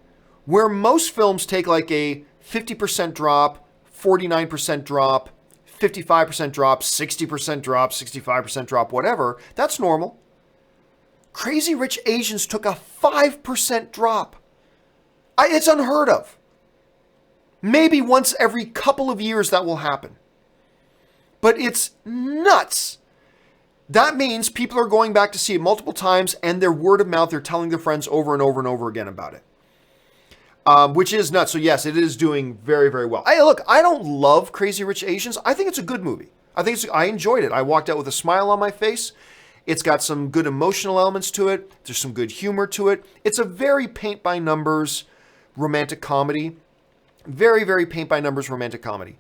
Speaker 1: where most films take like a 50% drop, 49% drop, 55% drop, 60% drop, 65% drop, whatever, that's normal. Crazy Rich Asians took a 5% drop. It's unheard of. Maybe once every couple of years that will happen. But it's nuts. That means people are going back to see it multiple times, and their word of mouth, they're telling their friends over and over and over again about it. Which is nuts. So yes, it is doing very, very well. Look, I don't love Crazy Rich Asians. I think it's a good movie. I enjoyed it. I walked out with a smile on my face. It's got some good emotional elements to it. There's some good humor to it. It's a very paint-by-numbers romantic comedy. Very, very paint-by-numbers romantic comedy.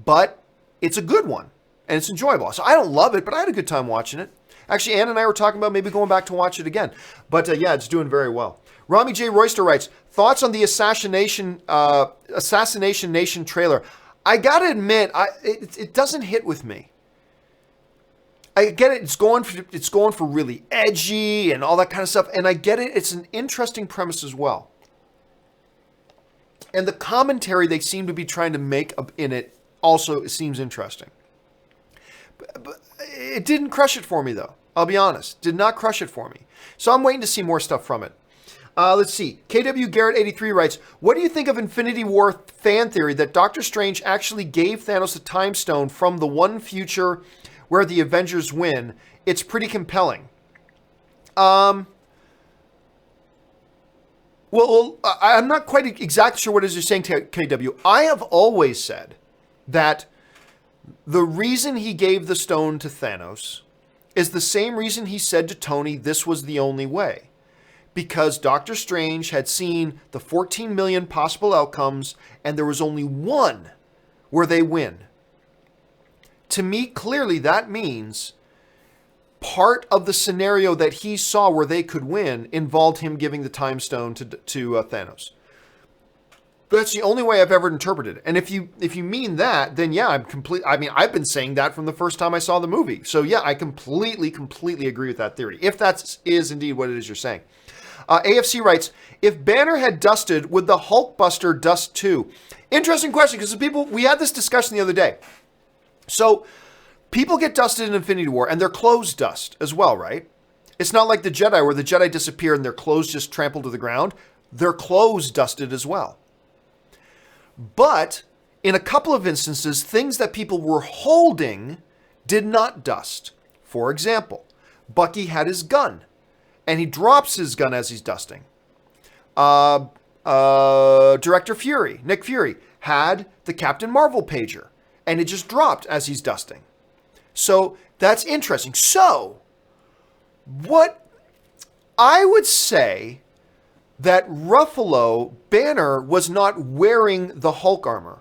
Speaker 1: But it's a good one, and it's enjoyable. So I don't love it, but I had a good time watching it. Actually, Ann and I were talking about maybe going back to watch it again. But yeah, it's doing very well. Rami J. Royster writes, thoughts on the Assassination Nation trailer. I gotta admit, it doesn't hit with me. I get it. It's going for really edgy and all that kind of stuff. And I get it. It's an interesting premise as well. And the commentary they seem to be trying to make in it also seems interesting. But it didn't crush it for me, though. I'll be honest. Did not crush it for me. So I'm waiting to see more stuff from it. Let's see. KW Garrett 83 writes, what do you think of Infinity War fan theory that Doctor Strange actually gave Thanos the Time Stone from the one future where the Avengers win? It's pretty compelling. Well, I'm not quite exactly sure what it is you're saying, KW. I have always said that the reason he gave the stone to Thanos is the same reason he said to Tony this was the only way. Because Doctor Strange had seen the 14 million possible outcomes, and there was only one where they win. To me, clearly, that means part of the scenario that he saw where they could win involved him giving the time stone to Thanos. That's the only way I've ever interpreted it. And if you mean that, then yeah, I've been saying that from the first time I saw the movie. So yeah, I completely agree with that theory. If that is indeed what it is you're saying. AFC writes, if Banner had dusted, would the Hulkbuster dust too? Interesting question, because we had this discussion the other day. So people get dusted in Infinity War, and their clothes dust as well, right? It's not like the Jedi, where the Jedi disappear and their clothes just trampled to the ground. Their clothes dusted as well. But in a couple of instances, things that people were holding did not dust. For example, Bucky had his gun, and he drops his gun as he's dusting. Director Fury, Nick Fury, had the Captain Marvel pager, and it just dropped as he's dusting. So that's interesting. So what I would say that Ruffalo Banner was not wearing the Hulk armor.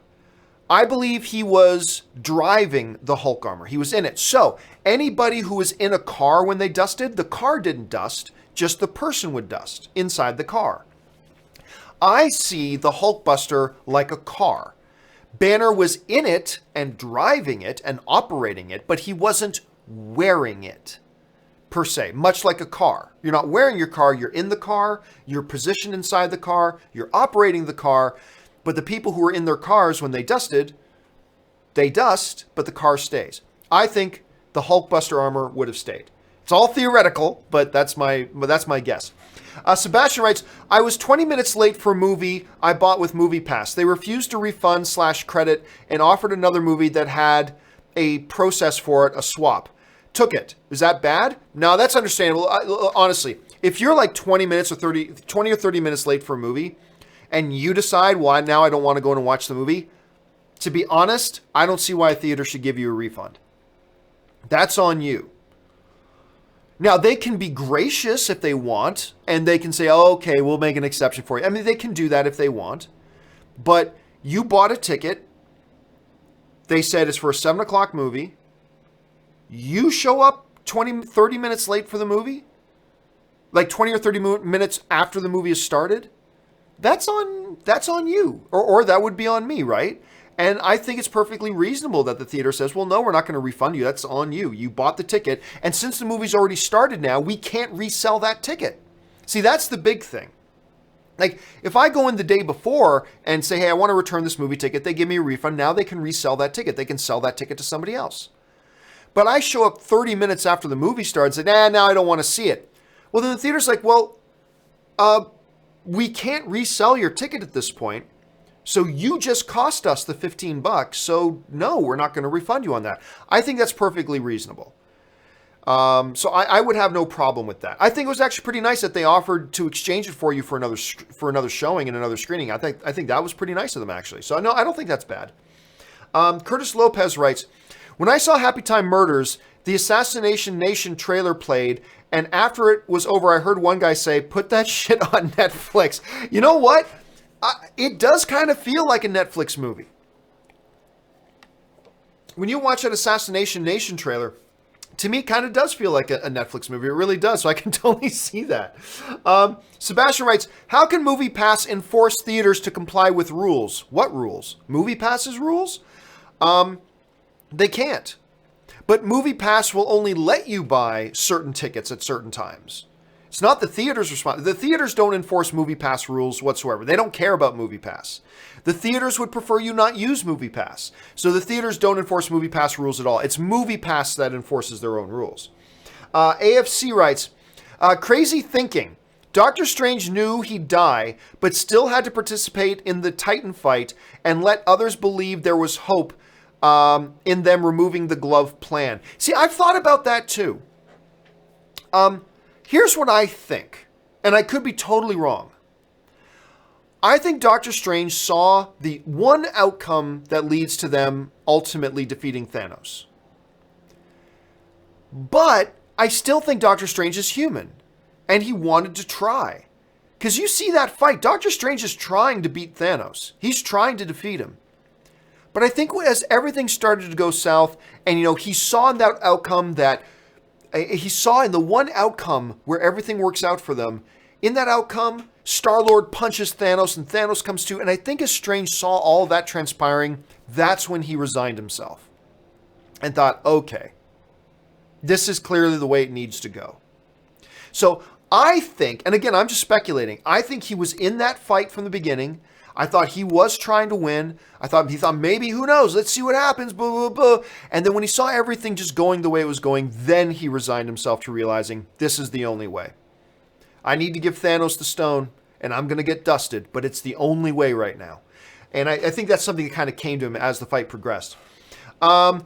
Speaker 1: I believe he was driving the Hulk armor. He was in it. So anybody who was in a car when they dusted, the car didn't dust, just the person would dust inside the car. I see the Hulkbuster like a car. Banner was in it and driving it and operating it, but he wasn't wearing it per se, much like a car. You're not wearing your car, you're in the car, you're positioned inside the car, you're operating the car, but the people who were in their cars when they dusted, they dust, but the car stays. I think the Hulkbuster armor would have stayed. It's all theoretical, but that's my guess. Sebastian writes, I was 20 minutes late for a movie I bought with Moviepass. They refused to refund /credit and offered another movie that had a process for it, a swap. took it. Is that bad? No, that's understandable. Honestly, if you're like 20 or 30 minutes late for a movie and you decide, well, now I don't want to go in and watch the movie, to be honest, I don't see why a theater should give you a refund. That's on you. Now, they can be gracious if they want, and they can say, oh, okay, we'll make an exception for you. I mean, they can do that if they want. But you bought a ticket. They said it's for a 7 o'clock movie. You show up 30 minutes late for the movie? Like 20 or 30 minutes after the movie has started? That's on you. Or that would be on me, right? And I think it's perfectly reasonable that the theater says, well, no, we're not going to refund you. That's on you. You bought the ticket. And since the movie's already started now, we can't resell that ticket. See, that's the big thing. Like, if I go in the day before and say, hey, I want to return this movie ticket, they give me a refund. Now they can resell that ticket. They can sell that ticket to somebody else. But I show up 30 minutes after the movie starts and say, now I don't want to see it. Well, then the theater's like, well, we can't resell your ticket at this point. So you just cost us the $15. So no, we're not going to refund you on that. I think that's perfectly reasonable. So I would have no problem with that. I think it was actually pretty nice that they offered to exchange it for you for another showing and another screening. I think that was pretty nice of them, actually. So no, I don't think that's bad. Curtis Lopez writes, when I saw Happy Time Murders, the Assassination Nation trailer played, and after it was over, I heard one guy say, put that shit on Netflix. You know what? It does kind of feel like a Netflix movie. When you watch that Assassination Nation trailer, to me, it kind of does feel like a Netflix movie. It really does. So I can totally see that. Sebastian writes, how can Moviepass enforce theaters to comply with rules? What rules? Moviepass's rules? They can't. But Moviepass will only let you buy certain tickets at certain times. It's not the theater's responsibility. The theaters don't enforce Moviepass rules whatsoever. They don't care about Moviepass. The theaters would prefer you not use Moviepass. So the theaters don't enforce Moviepass rules at all. It's Moviepass that enforces their own rules. AFC writes, crazy thinking. Doctor Strange knew he'd die, but still had to participate in the Titan fight and let others believe there was hope in them removing the glove plan. See, I've thought about that too. Here's what I think, and I could be totally wrong. I think Doctor Strange saw the one outcome that leads to them ultimately defeating Thanos. But I still think Doctor Strange is human, and he wanted to try. Because you see that fight, Doctor Strange is trying to beat Thanos. He's trying to defeat him. But I think as everything started to go south, and he saw in that outcome that he saw in the one outcome where everything works out for them, in that outcome, Star-Lord punches Thanos and Thanos comes to, and I think as Strange saw all that transpiring, that's when he resigned himself and thought, okay, this is clearly the way it needs to go. So I think, and again, I'm just speculating, I think he was in that fight from the beginning. I thought he was trying to win. He thought maybe, who knows, let's see what happens, blah, blah, blah. And then when he saw everything just going the way it was going, then he resigned himself to realizing this is the only way. I need to give Thanos the stone, and I'm going to get dusted, but it's the only way right now. And I think that's something that kind of came to him as the fight progressed.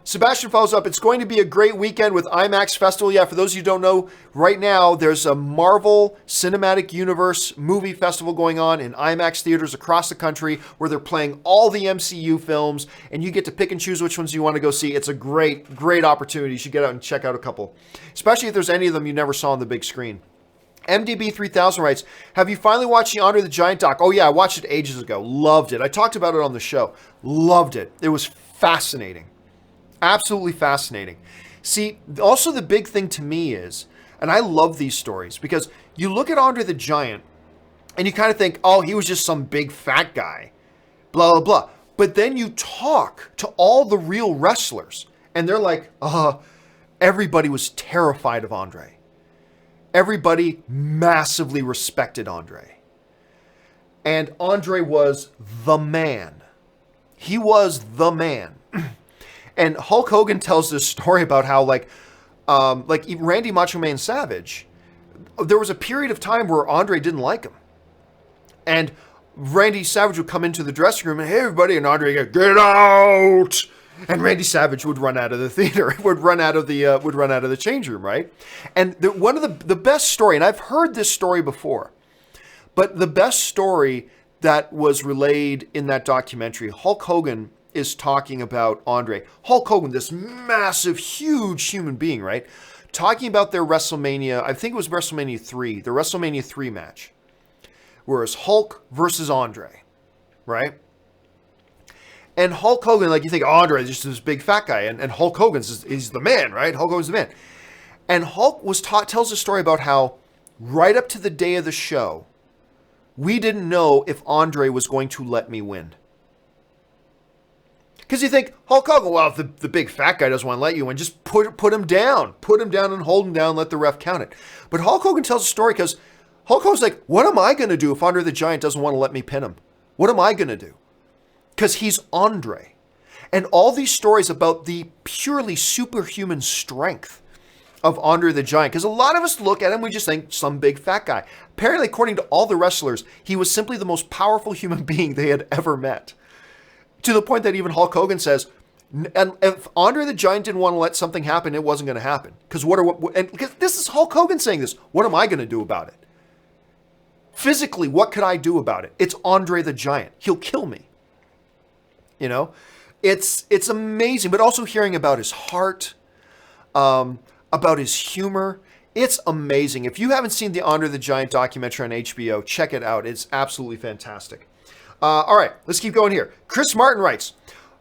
Speaker 1: Sebastian follows up, it's going to be a great weekend with IMAX Festival. Yeah, for those of you who don't know, right now there's a Marvel Cinematic Universe movie festival going on in IMAX theaters across the country where they're playing all the MCU films, and you get to pick and choose which ones you want to go see. It's a great, great opportunity. You should get out and check out a couple, especially if there's any of them you never saw on the big screen. MDB3000 writes, have you finally watched the Andre the Giant doc? Oh yeah, I watched it ages ago. Loved it. I talked about it on the show. Loved it. It was fascinating. Absolutely fascinating. See, also the big thing to me is, and I love these stories, because you look at Andre the Giant and you kind of think, oh, he was just some big fat guy, blah, blah, blah. But then you talk to all the real wrestlers and they're like, everybody was terrified of Andre. Everybody massively respected Andre. And Andre was the man. He was the man. And Hulk Hogan tells this story about how, like Randy Macho Man Savage, there was a period of time where Andre didn't like him. And Randy Savage would come into the dressing room and, hey, everybody, and Andre would go, get out! And Randy Savage would run out of the theater, would run out of the change room, right? And one of the best story, and I've heard this story before, but the best story that was relayed in that documentary, Hulk Hogan is talking about Andre. Hulk Hogan, this massive, huge human being, right? Talking about their WrestleMania, I think it was WrestleMania 3, the WrestleMania 3 match, where it's Hulk versus Andre, right? And Hulk Hogan, like you think, Andre is just this big fat guy, and Hulk Hogan's he's the man, right? Hulk Hogan's the man. And Hulk tells a story about how right up to the day of the show, we didn't know if Andre was going to let me win. Because you think, Hulk Hogan, well, if the big fat guy doesn't want to let you win, just put him down. Put him down and hold him down, let the ref count it. But Hulk Hogan tells a story because Hulk Hogan's like, what am I going to do if Andre the Giant doesn't want to let me pin him? What am I going to do? Because he's Andre. And all these stories about the purely superhuman strength of Andre the Giant. Because a lot of us look at him, we just think some big fat guy. Apparently, according to all the wrestlers, he was simply the most powerful human being they had ever met. To the point that even Hulk Hogan says, and if Andre the Giant didn't want to let something happen, it wasn't going to happen. Because because this is Hulk Hogan saying this. What am I going to do about it? Physically, what could I do about it? It's Andre the Giant. He'll kill me. You know, it's amazing. But also hearing about his heart, about his humor. It's amazing. If you haven't seen the Andre the Giant documentary on HBO, check it out. It's absolutely fantastic. All right, let's keep going here. Chris Martin writes,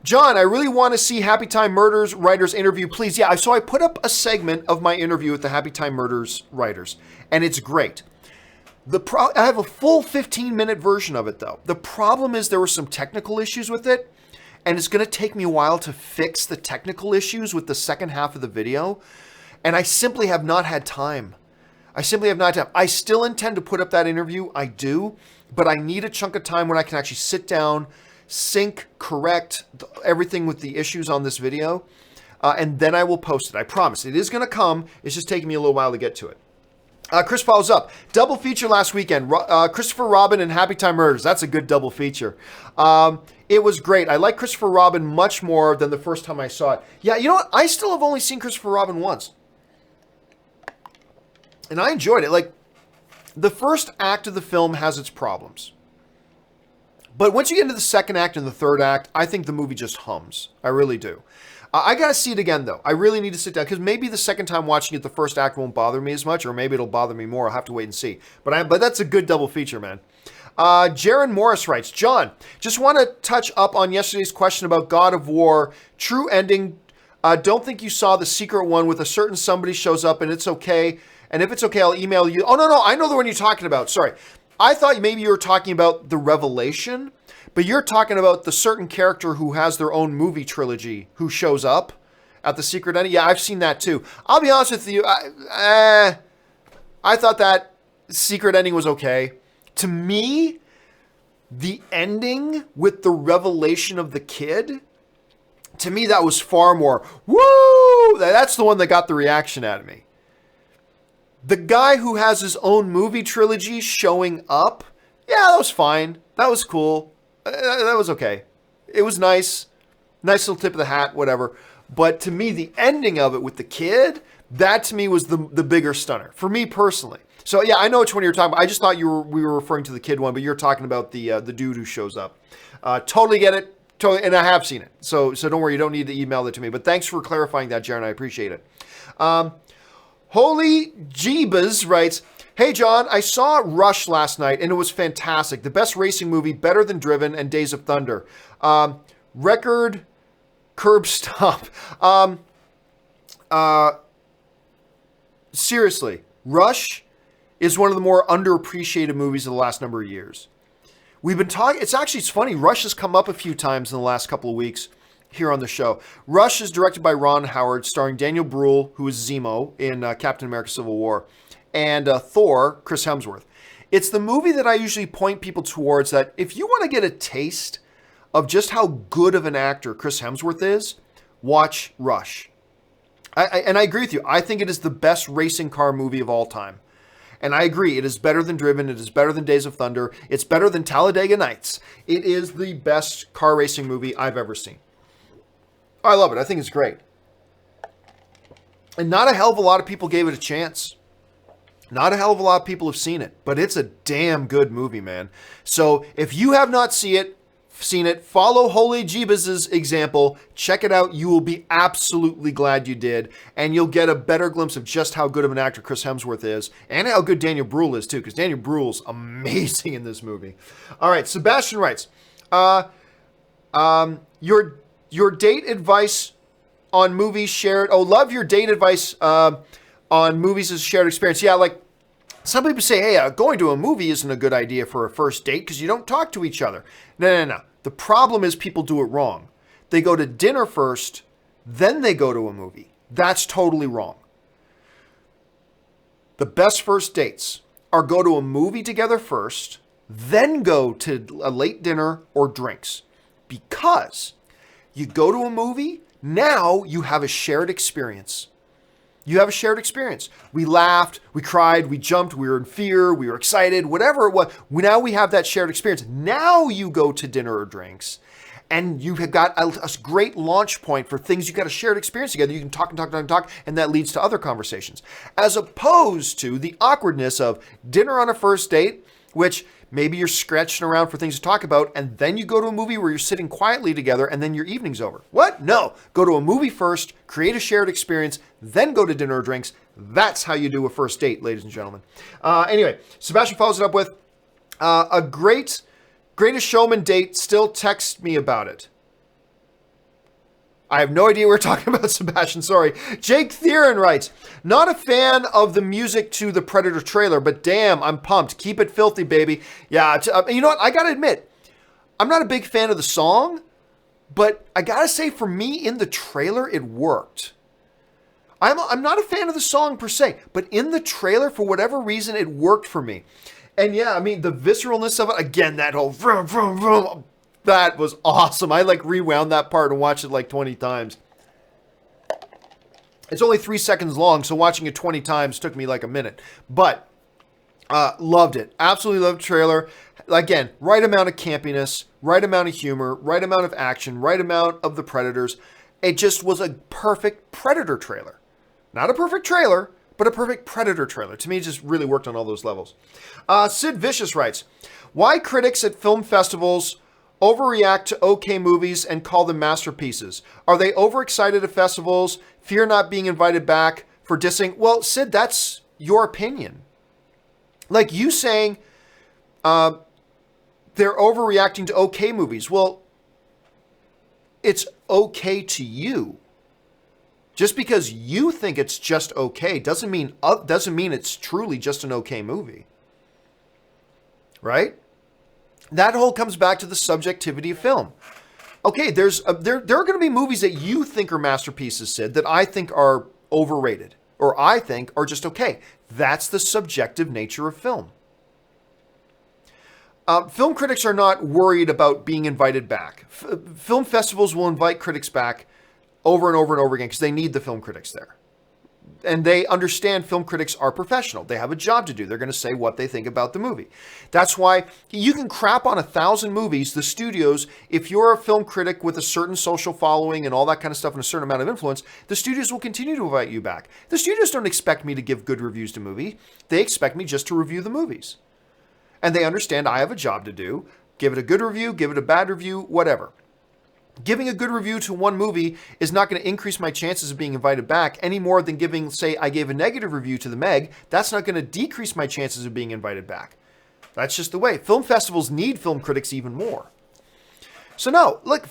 Speaker 1: John, I really want to see Happy Time Murders writers interview, please. Yeah, so I put up a segment of my interview with the Happy Time Murders writers, and it's great. I have a full 15-minute version of it, though. The problem is there were some technical issues with it, and it's going to take me a while to fix the technical issues with the second half of the video, and I simply have not had time. I still intend to put up that interview. I do. But I need a chunk of time when I can actually sit down, sync, correct everything with the issues on this video, and then I will post it. I promise. It is going to come. It's just taking me a little while to get to it. Chris follows up. Double feature last weekend. Christopher Robin and Happy Time Murders. That's a good double feature. It was great. I like Christopher Robin much more than the first time I saw it. Yeah, you know what? I still have only seen Christopher Robin once. And I enjoyed it. Like, the first act of the film has its problems. But once you get into the second act and the third act, I think the movie just hums. I really do. I got to see it again, though. I really need to sit down, because maybe the second time watching it, the first act won't bother me as much, or maybe it'll bother me more. I'll have to wait and see. But that's a good double feature, man. Jaron Morris writes, John, just want to touch up on yesterday's question about God of War. True ending. Don't think you saw the secret one with a certain somebody shows up and it's okay. And if it's okay, I'll email you. Oh, no, I know the one you're talking about. Sorry. I thought maybe you were talking about the Revelation, but you're talking about the certain character who has their own movie trilogy who shows up at the secret ending. Yeah, I've seen that too. I'll be honest with you. I thought that secret ending was okay. To me, the ending with the revelation of the kid, to me, that was far more, woo! That's the one that got the reaction out of me. The guy who has his own movie trilogy showing up, yeah, that was fine. That was cool. That was okay. It was nice. Nice little tip of the hat, whatever. But to me, the ending of it with the kid, that to me was the bigger stunner. For me personally. So yeah, I know which one you're talking about. I just thought we were referring to the kid one, but you're talking about the dude who shows up. Totally get it. Totally, and I have seen it. So don't worry, you don't need to email it to me. But thanks for clarifying that, Jaron. I appreciate it. Holy Jeebas writes, hey, John, I saw Rush last night, and it was fantastic. The best racing movie, better than Driven and Days of Thunder. Record curb stop. Seriously, Rush is one of the more underappreciated movies of the last number of years. We've been talking, it's funny, Rush has come up a few times in the last couple of weeks here on the show. Rush is directed by Ron Howard, starring Daniel Bruhl, who is Zemo in Captain America Civil War, and Thor, Chris Hemsworth. It's the movie that I usually point people towards that if you want to get a taste of just how good of an actor Chris Hemsworth is, watch Rush. And I agree with you. I think it is the best racing car movie of all time. And I agree, it is better than Driven, it is better than Days of Thunder, it's better than Talladega Nights. It is the best car racing movie I've ever seen. I love it. I think it's great. And not a hell of a lot of people gave it a chance. Not a hell of a lot of people have seen it, but it's a damn good movie, man. So if you have not seen it, follow Holy Jeebus' example. Check it out. You will be absolutely glad you did. And you'll get a better glimpse of just how good of an actor Chris Hemsworth is. And how good Daniel Bruhl is, too. Because Daniel Bruhl's amazing in this movie. All right, Sebastian writes, your date advice on movies shared. Oh, love your date advice on movies as a shared experience. Yeah, like some people say, hey, going to a movie isn't a good idea for a first date because you don't talk to each other. No. The problem is people do it wrong. They go to dinner first, then they go to a movie. That's totally wrong. The best first dates are go to a movie together first, then go to a late dinner or drinks. Because you go to a movie, now you have a shared experience. You have a shared experience. We laughed, we cried, we jumped, we were in fear, we were excited, whatever it was. Now we have that shared experience. Now you go to dinner or drinks, and you have got a great launch point for things. You got a shared experience together. You can talk, and that leads to other conversations. As opposed to the awkwardness of dinner on a first date, which maybe you're scratching around for things to talk about, and then you go to a movie where you're sitting quietly together, and then your evening's over. What? No. Go to a movie first, create a shared experience, then go to dinner or drinks. That's how you do a first date, ladies and gentlemen. Anyway, Sebastian follows it up with, a greatest showman date, still text me about it. I have no idea we're talking about, Sebastian. Sorry. Jake Theron writes, not a fan of the music to the Predator trailer, but damn, I'm pumped. Keep it filthy, baby. Yeah, you know what? I got to admit, I'm not a big fan of the song, but I got to say, for me, in the trailer, it worked. I'm not a fan of the song per se, but in the trailer, for whatever reason, it worked for me. And yeah, I mean, the visceralness of it, again, that whole vroom, vroom, vroom, that was awesome. I rewound that part and watched it 20 times. It's only 3 seconds long, so watching it 20 times took me a minute. But loved it. Absolutely loved the trailer. Again, right amount of campiness, right amount of humor, right amount of action, right amount of the Predators. It just was a perfect Predator trailer. Not a perfect trailer, but a perfect Predator trailer. To me, it just really worked on all those levels. Sid Vicious writes, why critics at film festivals overreact to okay movies and call them masterpieces? Are they overexcited at festivals, fear not being invited back for dissing? Well, Sid, that's your opinion. Like you saying they're overreacting to okay movies. Well, it's okay to you. Just because you think it's just okay doesn't mean it's truly just an okay movie. Right? That whole comes back to the subjectivity of film. Okay, there are going to be movies that you think are masterpieces, Sid, that I think are overrated, or I think are just okay. That's the subjective nature of film. Film critics are not worried about being invited back. Film festivals will invite critics back over and over and over again because they need the film critics there. And they understand film critics are professional. They have a job to do. They're going to say what they think about the movie. That's why you can crap on 1,000 movies. The studios, if you're a film critic with a certain social following and all that kind of stuff and a certain amount of influence, the studios will continue to invite you back. The studios don't expect me to give good reviews to movies. They expect me just to review the movies. And they understand I have a job to do. Give it a good review, give it a bad review, whatever. Giving a good review to one movie is not going to increase my chances of being invited back any more than giving, say, I gave a negative review to The Meg. That's not going to decrease my chances of being invited back. That's just the way. Film festivals need film critics even more. So no, look,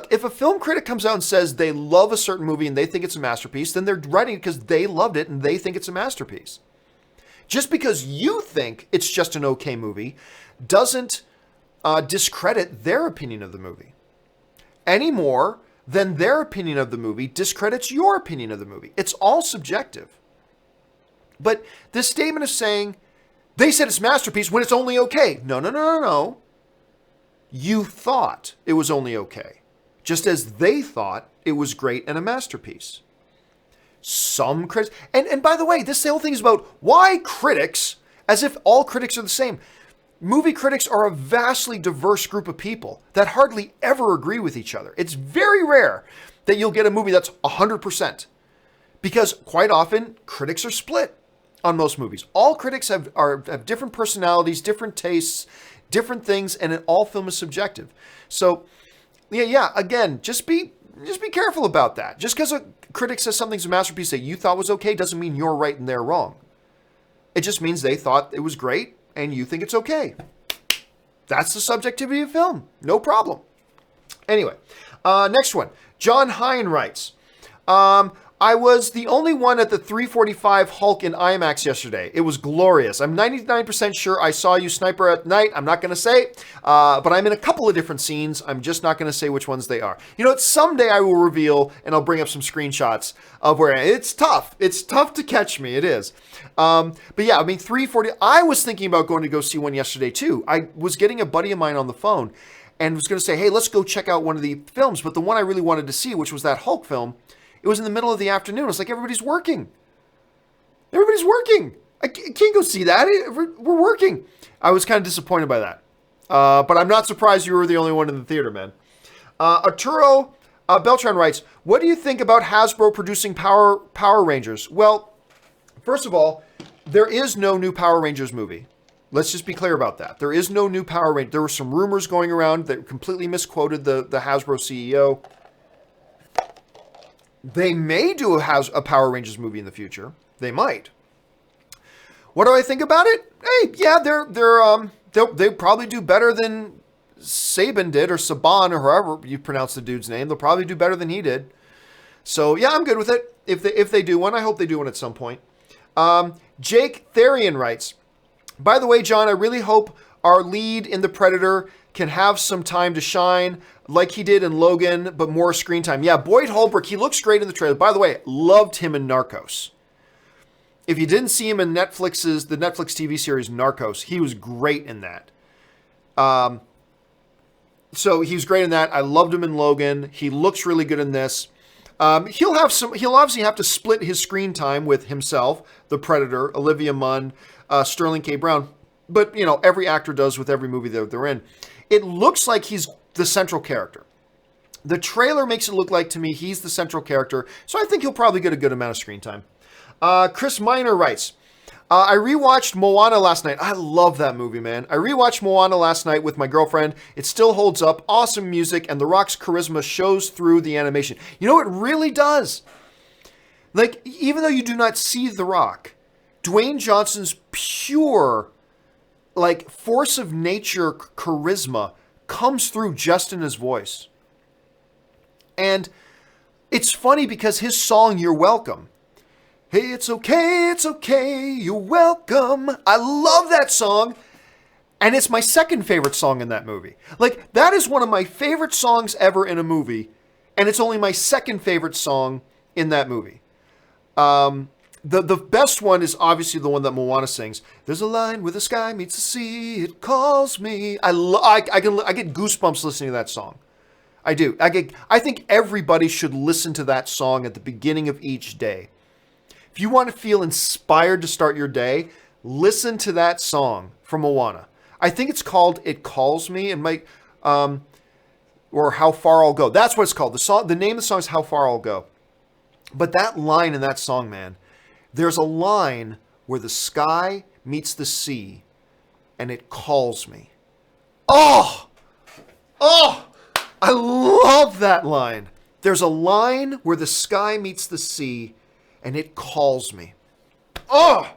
Speaker 1: if a film critic comes out and says they love a certain movie and they think it's a masterpiece, then they're writing it because they loved it and they think it's a masterpiece. Just because you think it's just an okay movie doesn't discredit their opinion of the movie any more than their opinion of the movie discredits your opinion of the movie. It's all subjective. But this statement of saying, they said it's masterpiece when it's only okay. No. You thought it was only okay. Just as they thought it was great and a masterpiece. Some critics, and by the way, this whole thing is about why critics, as if all critics are the same. movie critics are a vastly diverse group of people that hardly ever agree with each other. It's very rare that you'll get a movie that's 100%. Because quite often, critics are split on most movies. All critics have different personalities, different tastes, different things, and all film is subjective. So, yeah, again, just be careful about that. Just because a critic says something's a masterpiece that you thought was okay doesn't mean you're right and they're wrong. It just means they thought it was great and you think it's okay. That's the subjectivity of film. No problem. Anyway, next one. John Hine writes, I was the only one at the 3:45 Hulk in IMAX yesterday. It was glorious. I'm 99% sure I saw you, Sniper, at night. I'm not going to say, but I'm in a couple of different scenes. I'm just not going to say which ones they are. You know what? Someday I will reveal, and I'll bring up some screenshots of where it's tough. It's tough to catch me. It is. But yeah, I mean, 3:40. I was thinking about going to go see one yesterday too. I was getting a buddy of mine on the phone and was going to say, hey, let's go check out one of the films. But the one I really wanted to see, which was that Hulk film, it was in the middle of the afternoon. It's like, everybody's working. Everybody's working. I can't go see that. We're working. I was kind of disappointed by that. But I'm not surprised you were the only one in the theater, man. Arturo Beltran writes, what do you think about Hasbro producing Power Rangers? Well, first of all, there is no new Power Rangers movie. Let's just be clear about that. There is no new Power Rangers. There were some rumors going around that completely misquoted the Hasbro CEO. They may do a Power Rangers movie in the future. They might. What do I think about it? Hey, yeah, they'll probably do better than Saban did, or Saban, or however you pronounce the dude's name. They'll probably do better than he did. So yeah, I'm good with it. If they do one, I hope they do one at some point. Jake Therian writes, by the way, John, I really hope our lead in The Predator can have some time to shine like he did in Logan, but more screen time. Yeah, Boyd Holbrook, he looks great in the trailer. By the way, loved him in Narcos. If you didn't see him in the Netflix TV series Narcos, he was great in that. So he was great in that. I loved him in Logan. He looks really good in this. He'll obviously have to split his screen time with himself, the Predator, Olivia Munn, Sterling K. Brown. But, you know, every actor does with every movie that they're in. It looks like he's the central character. The trailer makes it look like, to me, he's the central character. So I think he'll probably get a good amount of screen time. Chris Miner writes, I rewatched Moana last night. I love that movie, man. I rewatched Moana last night with my girlfriend. It still holds up. Awesome music, and The Rock's charisma shows through the animation. You know, it really does. Like, even though you do not see The Rock, Dwayne Johnson's pure, like, force of nature charisma comes through just in his voice. And it's funny because his song, You're Welcome, hey, it's okay, you're welcome. I love that song. And it's my second favorite song in that movie. Like, that is one of my favorite songs ever in a movie. And it's only my second favorite song in that movie. The best one is obviously the one that Moana sings. There's a line where the sky meets the sea, it calls me. I get goosebumps listening to that song. I do. I think everybody should listen to that song at the beginning of each day. If you want to feel inspired to start your day, listen to that song from Moana. I think it's called It Calls Me. It might, or How Far I'll Go. That's what it's called. The name of the song is How Far I'll Go. But that line in that song, man, there's a line where the sky meets the sea and it calls me. Oh, I love that line. There's a line where the sky meets the sea and it calls me. Oh,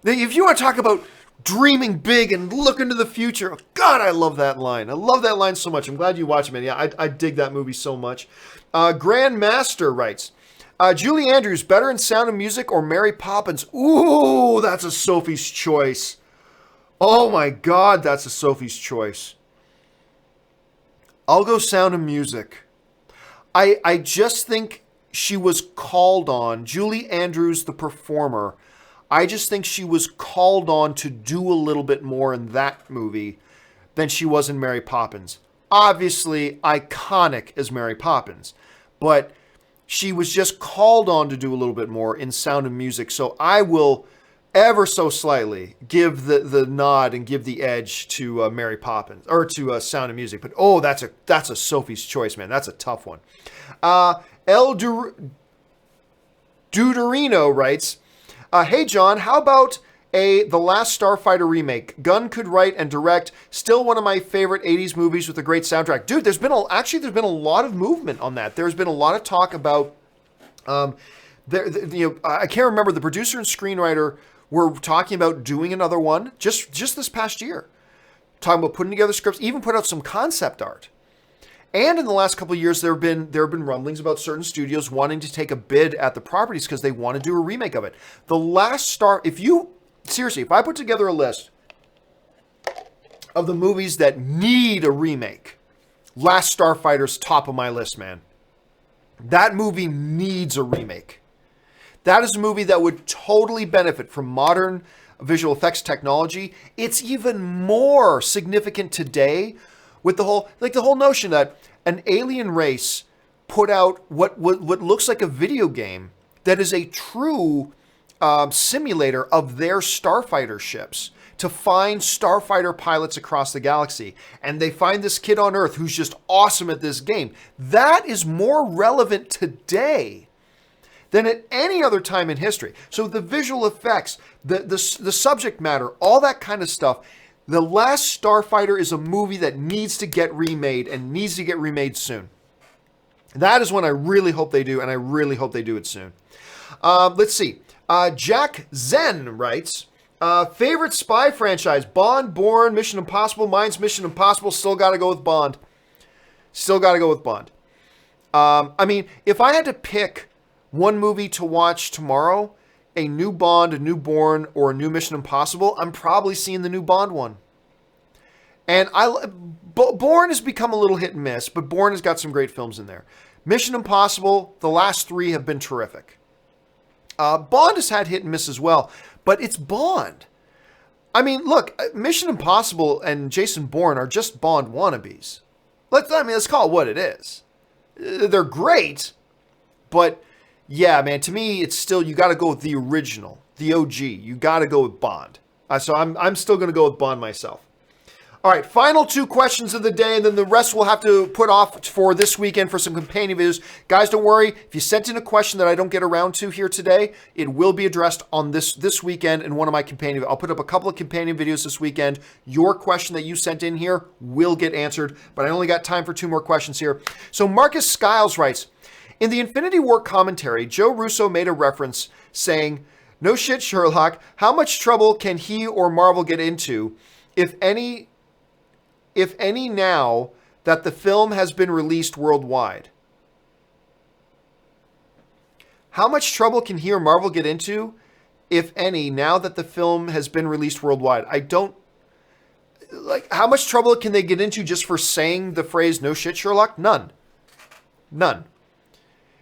Speaker 1: if you want to talk about dreaming big and looking to the future, God, I love that line. I love that line so much. I'm glad you watched it, man. Yeah, I dig that movie so much. Grandmaster writes, Julie Andrews, better in Sound of Music or Mary Poppins? Ooh, that's a Sophie's choice. Oh my God, that's a Sophie's choice. I'll go Sound of Music. I just think she was called on, Julie Andrews, the performer, I just think she was called on to do a little bit more in that movie than she was in Mary Poppins. Obviously, iconic as Mary Poppins, but she was just called on to do a little bit more in Sound of Music. So I will ever so slightly give the nod and give the edge to Mary Poppins or to Sound of Music. But that's a Sophie's Choice, man. That's a tough one. Duderino writes, hey John, how about The Last Starfighter remake? Gunn could write and direct. Still one of my favorite 80s movies with a great soundtrack. Dude, there's been a lot of movement on that. There's been a lot of talk about I can't remember, the producer and screenwriter were talking about doing another one just this past year. Talking about putting together scripts, even put out some concept art. And in the last couple of years, there have been rumblings about certain studios wanting to take a bid at the properties because they want to do a remake of it. If I put together a list of the movies that need a remake, Last Starfighter's top of my list, man. That movie needs a remake. That is a movie that would totally benefit from modern visual effects technology. It's even more significant today with the whole notion that an alien race put out what looks like a video game that is a true simulator of their starfighter ships to find starfighter pilots across the galaxy. And they find this kid on Earth who's just awesome at this game. That is more relevant today than at any other time in history. So the visual effects, the subject matter, all that kind of stuff. The Last Starfighter is a movie that needs to get remade and needs to get remade soon. That is one I really hope they do, and I really hope they do it soon. Let's see. Jack Zen writes, favorite spy franchise, Bond, Bourne, Mission Impossible. Mine's Mission Impossible. Still got to go with Bond. I mean, if I had to pick one movie to watch tomorrow, a new Bond, a new Bourne, or a new Mission Impossible, I'm probably seeing the new Bond one. And Bourne has become a little hit and miss, but Bourne has got some great films in there. Mission Impossible, the last three have been terrific. Bond has had hit and miss as well, but it's Bond. I mean, look, Mission Impossible and Jason Bourne are just Bond wannabes. Let's call it what it is. They're great, but yeah, man, to me, it's still, you got to go with the original, the OG. You got to go with Bond. So I'm still going to go with Bond myself. All right, final two questions of the day, and then the rest we'll have to put off for this weekend for some companion videos. Guys, don't worry. If you sent in a question that I don't get around to here today, it will be addressed on this weekend in one of my companion videos. I'll put up a couple of companion videos this weekend. Your question that you sent in here will get answered, but I only got time for two more questions here. So Marcus Skiles writes, in the Infinity War commentary, Joe Russo made a reference saying, no shit, Sherlock, how much trouble can he or Marvel get into, if any now that the film has been released worldwide? How much trouble can he or Marvel get into, if any, now that the film has been released worldwide? How much trouble can they get into just for saying the phrase, no shit, Sherlock? None.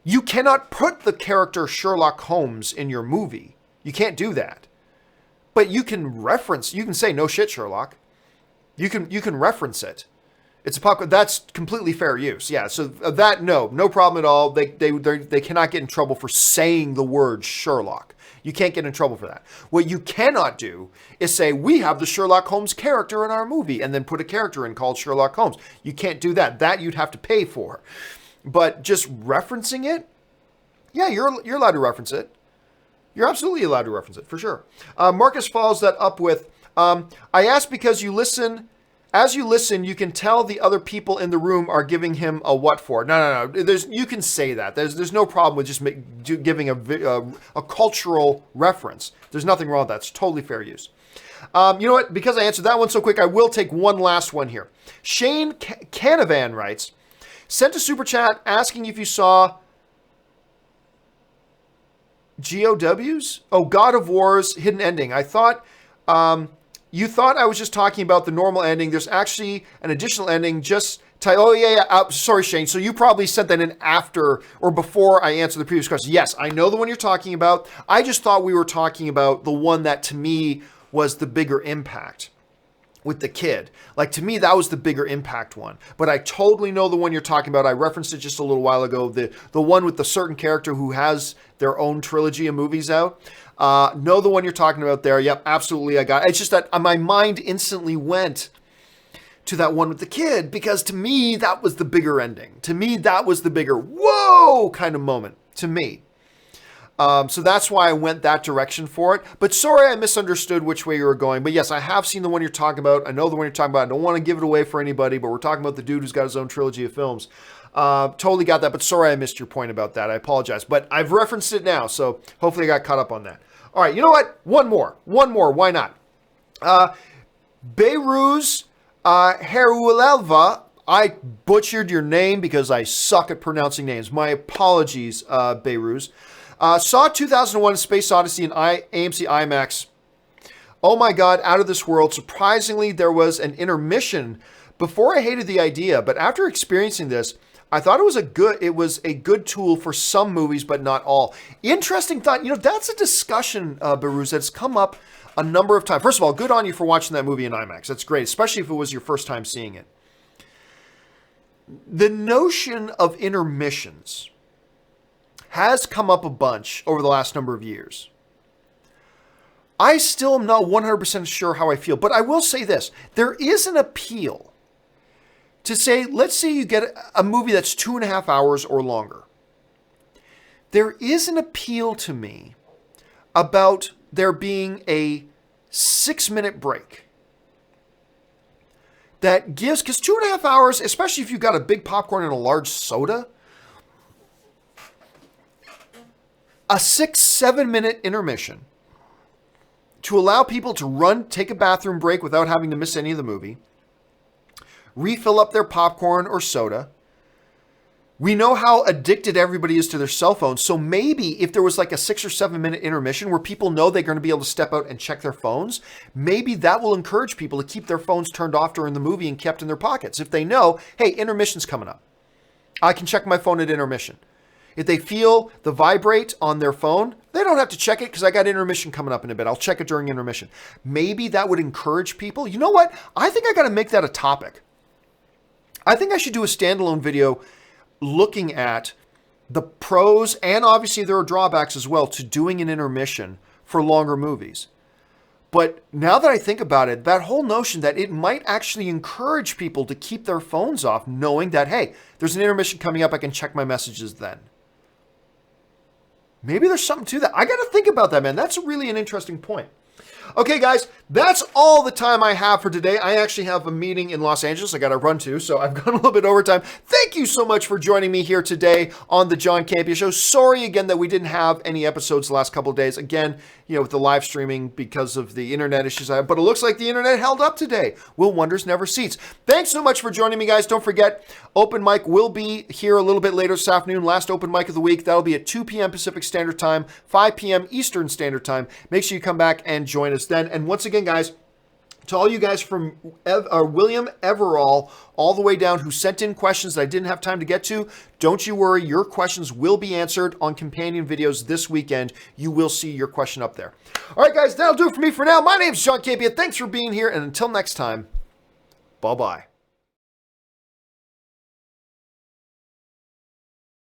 Speaker 1: You cannot put the character Sherlock Holmes in your movie. You can't do that. But you can say, no shit, Sherlock. You can reference it. It's that's completely fair use. Yeah, so that, no problem at all. They cannot get in trouble for saying the word Sherlock. You can't get in trouble for that. What you cannot do is say, we have the Sherlock Holmes character in our movie, and then put a character in called Sherlock Holmes. You can't do that. That you'd have to pay for. But just referencing it, yeah, you're allowed to reference it. You're absolutely allowed to reference it, for sure. Marcus follows that up with, I ask because as you listen, you can tell the other people in the room are giving him a what for. No. You can say that. There's no problem with just giving a cultural reference. There's nothing wrong with that. It's totally fair use. You know what? Because I answered that one so quick, I will take one last one here. Shane Canavan writes, sent a super chat asking if you saw GOW's? Oh, God of War's hidden ending. I thought you thought I was just talking about the normal ending. There's actually an additional ending sorry, Shane. So you probably sent that in after or before I answered the previous question. Yes, I know the one you're talking about. I just thought we were talking about the one that to me was the bigger impact with the kid. To me, that was the bigger impact one. But I totally know the one you're talking about. I referenced it just a little while ago. The one with the certain character who has their own trilogy of movies out. Know the one you're talking about there. Yep, absolutely. I got it. It's just that my mind instantly went to that one with the kid, because to me, that was the bigger ending. To me, that was the bigger, whoa, kind of moment to me. So that's why I went that direction for it. But sorry, I misunderstood which way you were going. But yes, I have seen the one you're talking about. I know the one you're talking about. I don't want to give it away for anybody, but we're talking about the dude who's got his own trilogy of films. Totally got that, but sorry I missed your point about that. I apologize. But I've referenced it now, so hopefully I got caught up on that. All right, you know what? One more. Why not? Beiruz Heruelva. I butchered your name because I suck at pronouncing names. My apologies, Beiruz. Saw 2001 Space Odyssey in AMC IMAX. Oh my God, out of this world. Surprisingly, there was an intermission. Before I hated the idea, but after experiencing this, I thought it was a good tool for some movies, but not all. Interesting thought. You know, that's a discussion, Beiruz, that's come up a number of times. First of all, good on you for watching that movie in IMAX. That's great, especially if it was your first time seeing it. The notion of intermissions has come up a bunch over the last number of years. I still am not 100% sure how I feel, but I will say this. There is an appeal to say, let's say you get a movie that's 2.5 hours or longer. There is an appeal to me about there being a 6-minute break that gives, because 2.5 hours, especially if you've got a big popcorn and a large soda, a 6-7 minute intermission to allow people to run, take a bathroom break without having to miss any of the movie, refill up their popcorn or soda. We know how addicted everybody is to their cell phones. So maybe if there was like a 6 or 7 minute intermission where people know they're going to be able to step out and check their phones, maybe that will encourage people to keep their phones turned off during the movie and kept in their pockets. If they know, hey, intermission's coming up, I can check my phone at intermission. If they feel the vibrate on their phone, they don't have to check it because I got intermission coming up in a bit. I'll check it during intermission. Maybe that would encourage people. You know what? I think I got to make that a topic. I think I should do a standalone video looking at the pros, and obviously there are drawbacks as well, to doing an intermission for longer movies. But now that I think about it, that whole notion that it might actually encourage people to keep their phones off, knowing that, hey, there's an intermission coming up, I can check my messages then. Maybe there's something to that. I got to think about that, man. That's really an interesting point. Okay, guys, that's all the time I have for today. I actually have a meeting in Los Angeles I got to run to, so I've gone a little bit overtime. Thank you so much for joining me here today on the John Campea Show. Sorry again that we didn't have any episodes the last couple of days. Again, you know, with the live streaming because of the internet issues I have, but it looks like the internet held up today. Will wonders never cease. Thanks so much for joining me, guys. Don't forget, open mic will be here a little bit later this afternoon. Last open mic of the week. That'll be at 2 p.m. Pacific Standard Time, 5 p.m. Eastern Standard Time. Make sure you come back and join us then. And once again, guys, to all you guys from William Everall all the way down who sent in questions that I didn't have time to get to, don't you worry. Your questions will be answered on companion videos this weekend. You will see your question up there. All right, guys, that'll do it for me for now. My name's John Campea. Thanks for being here. And until next time, bye-bye.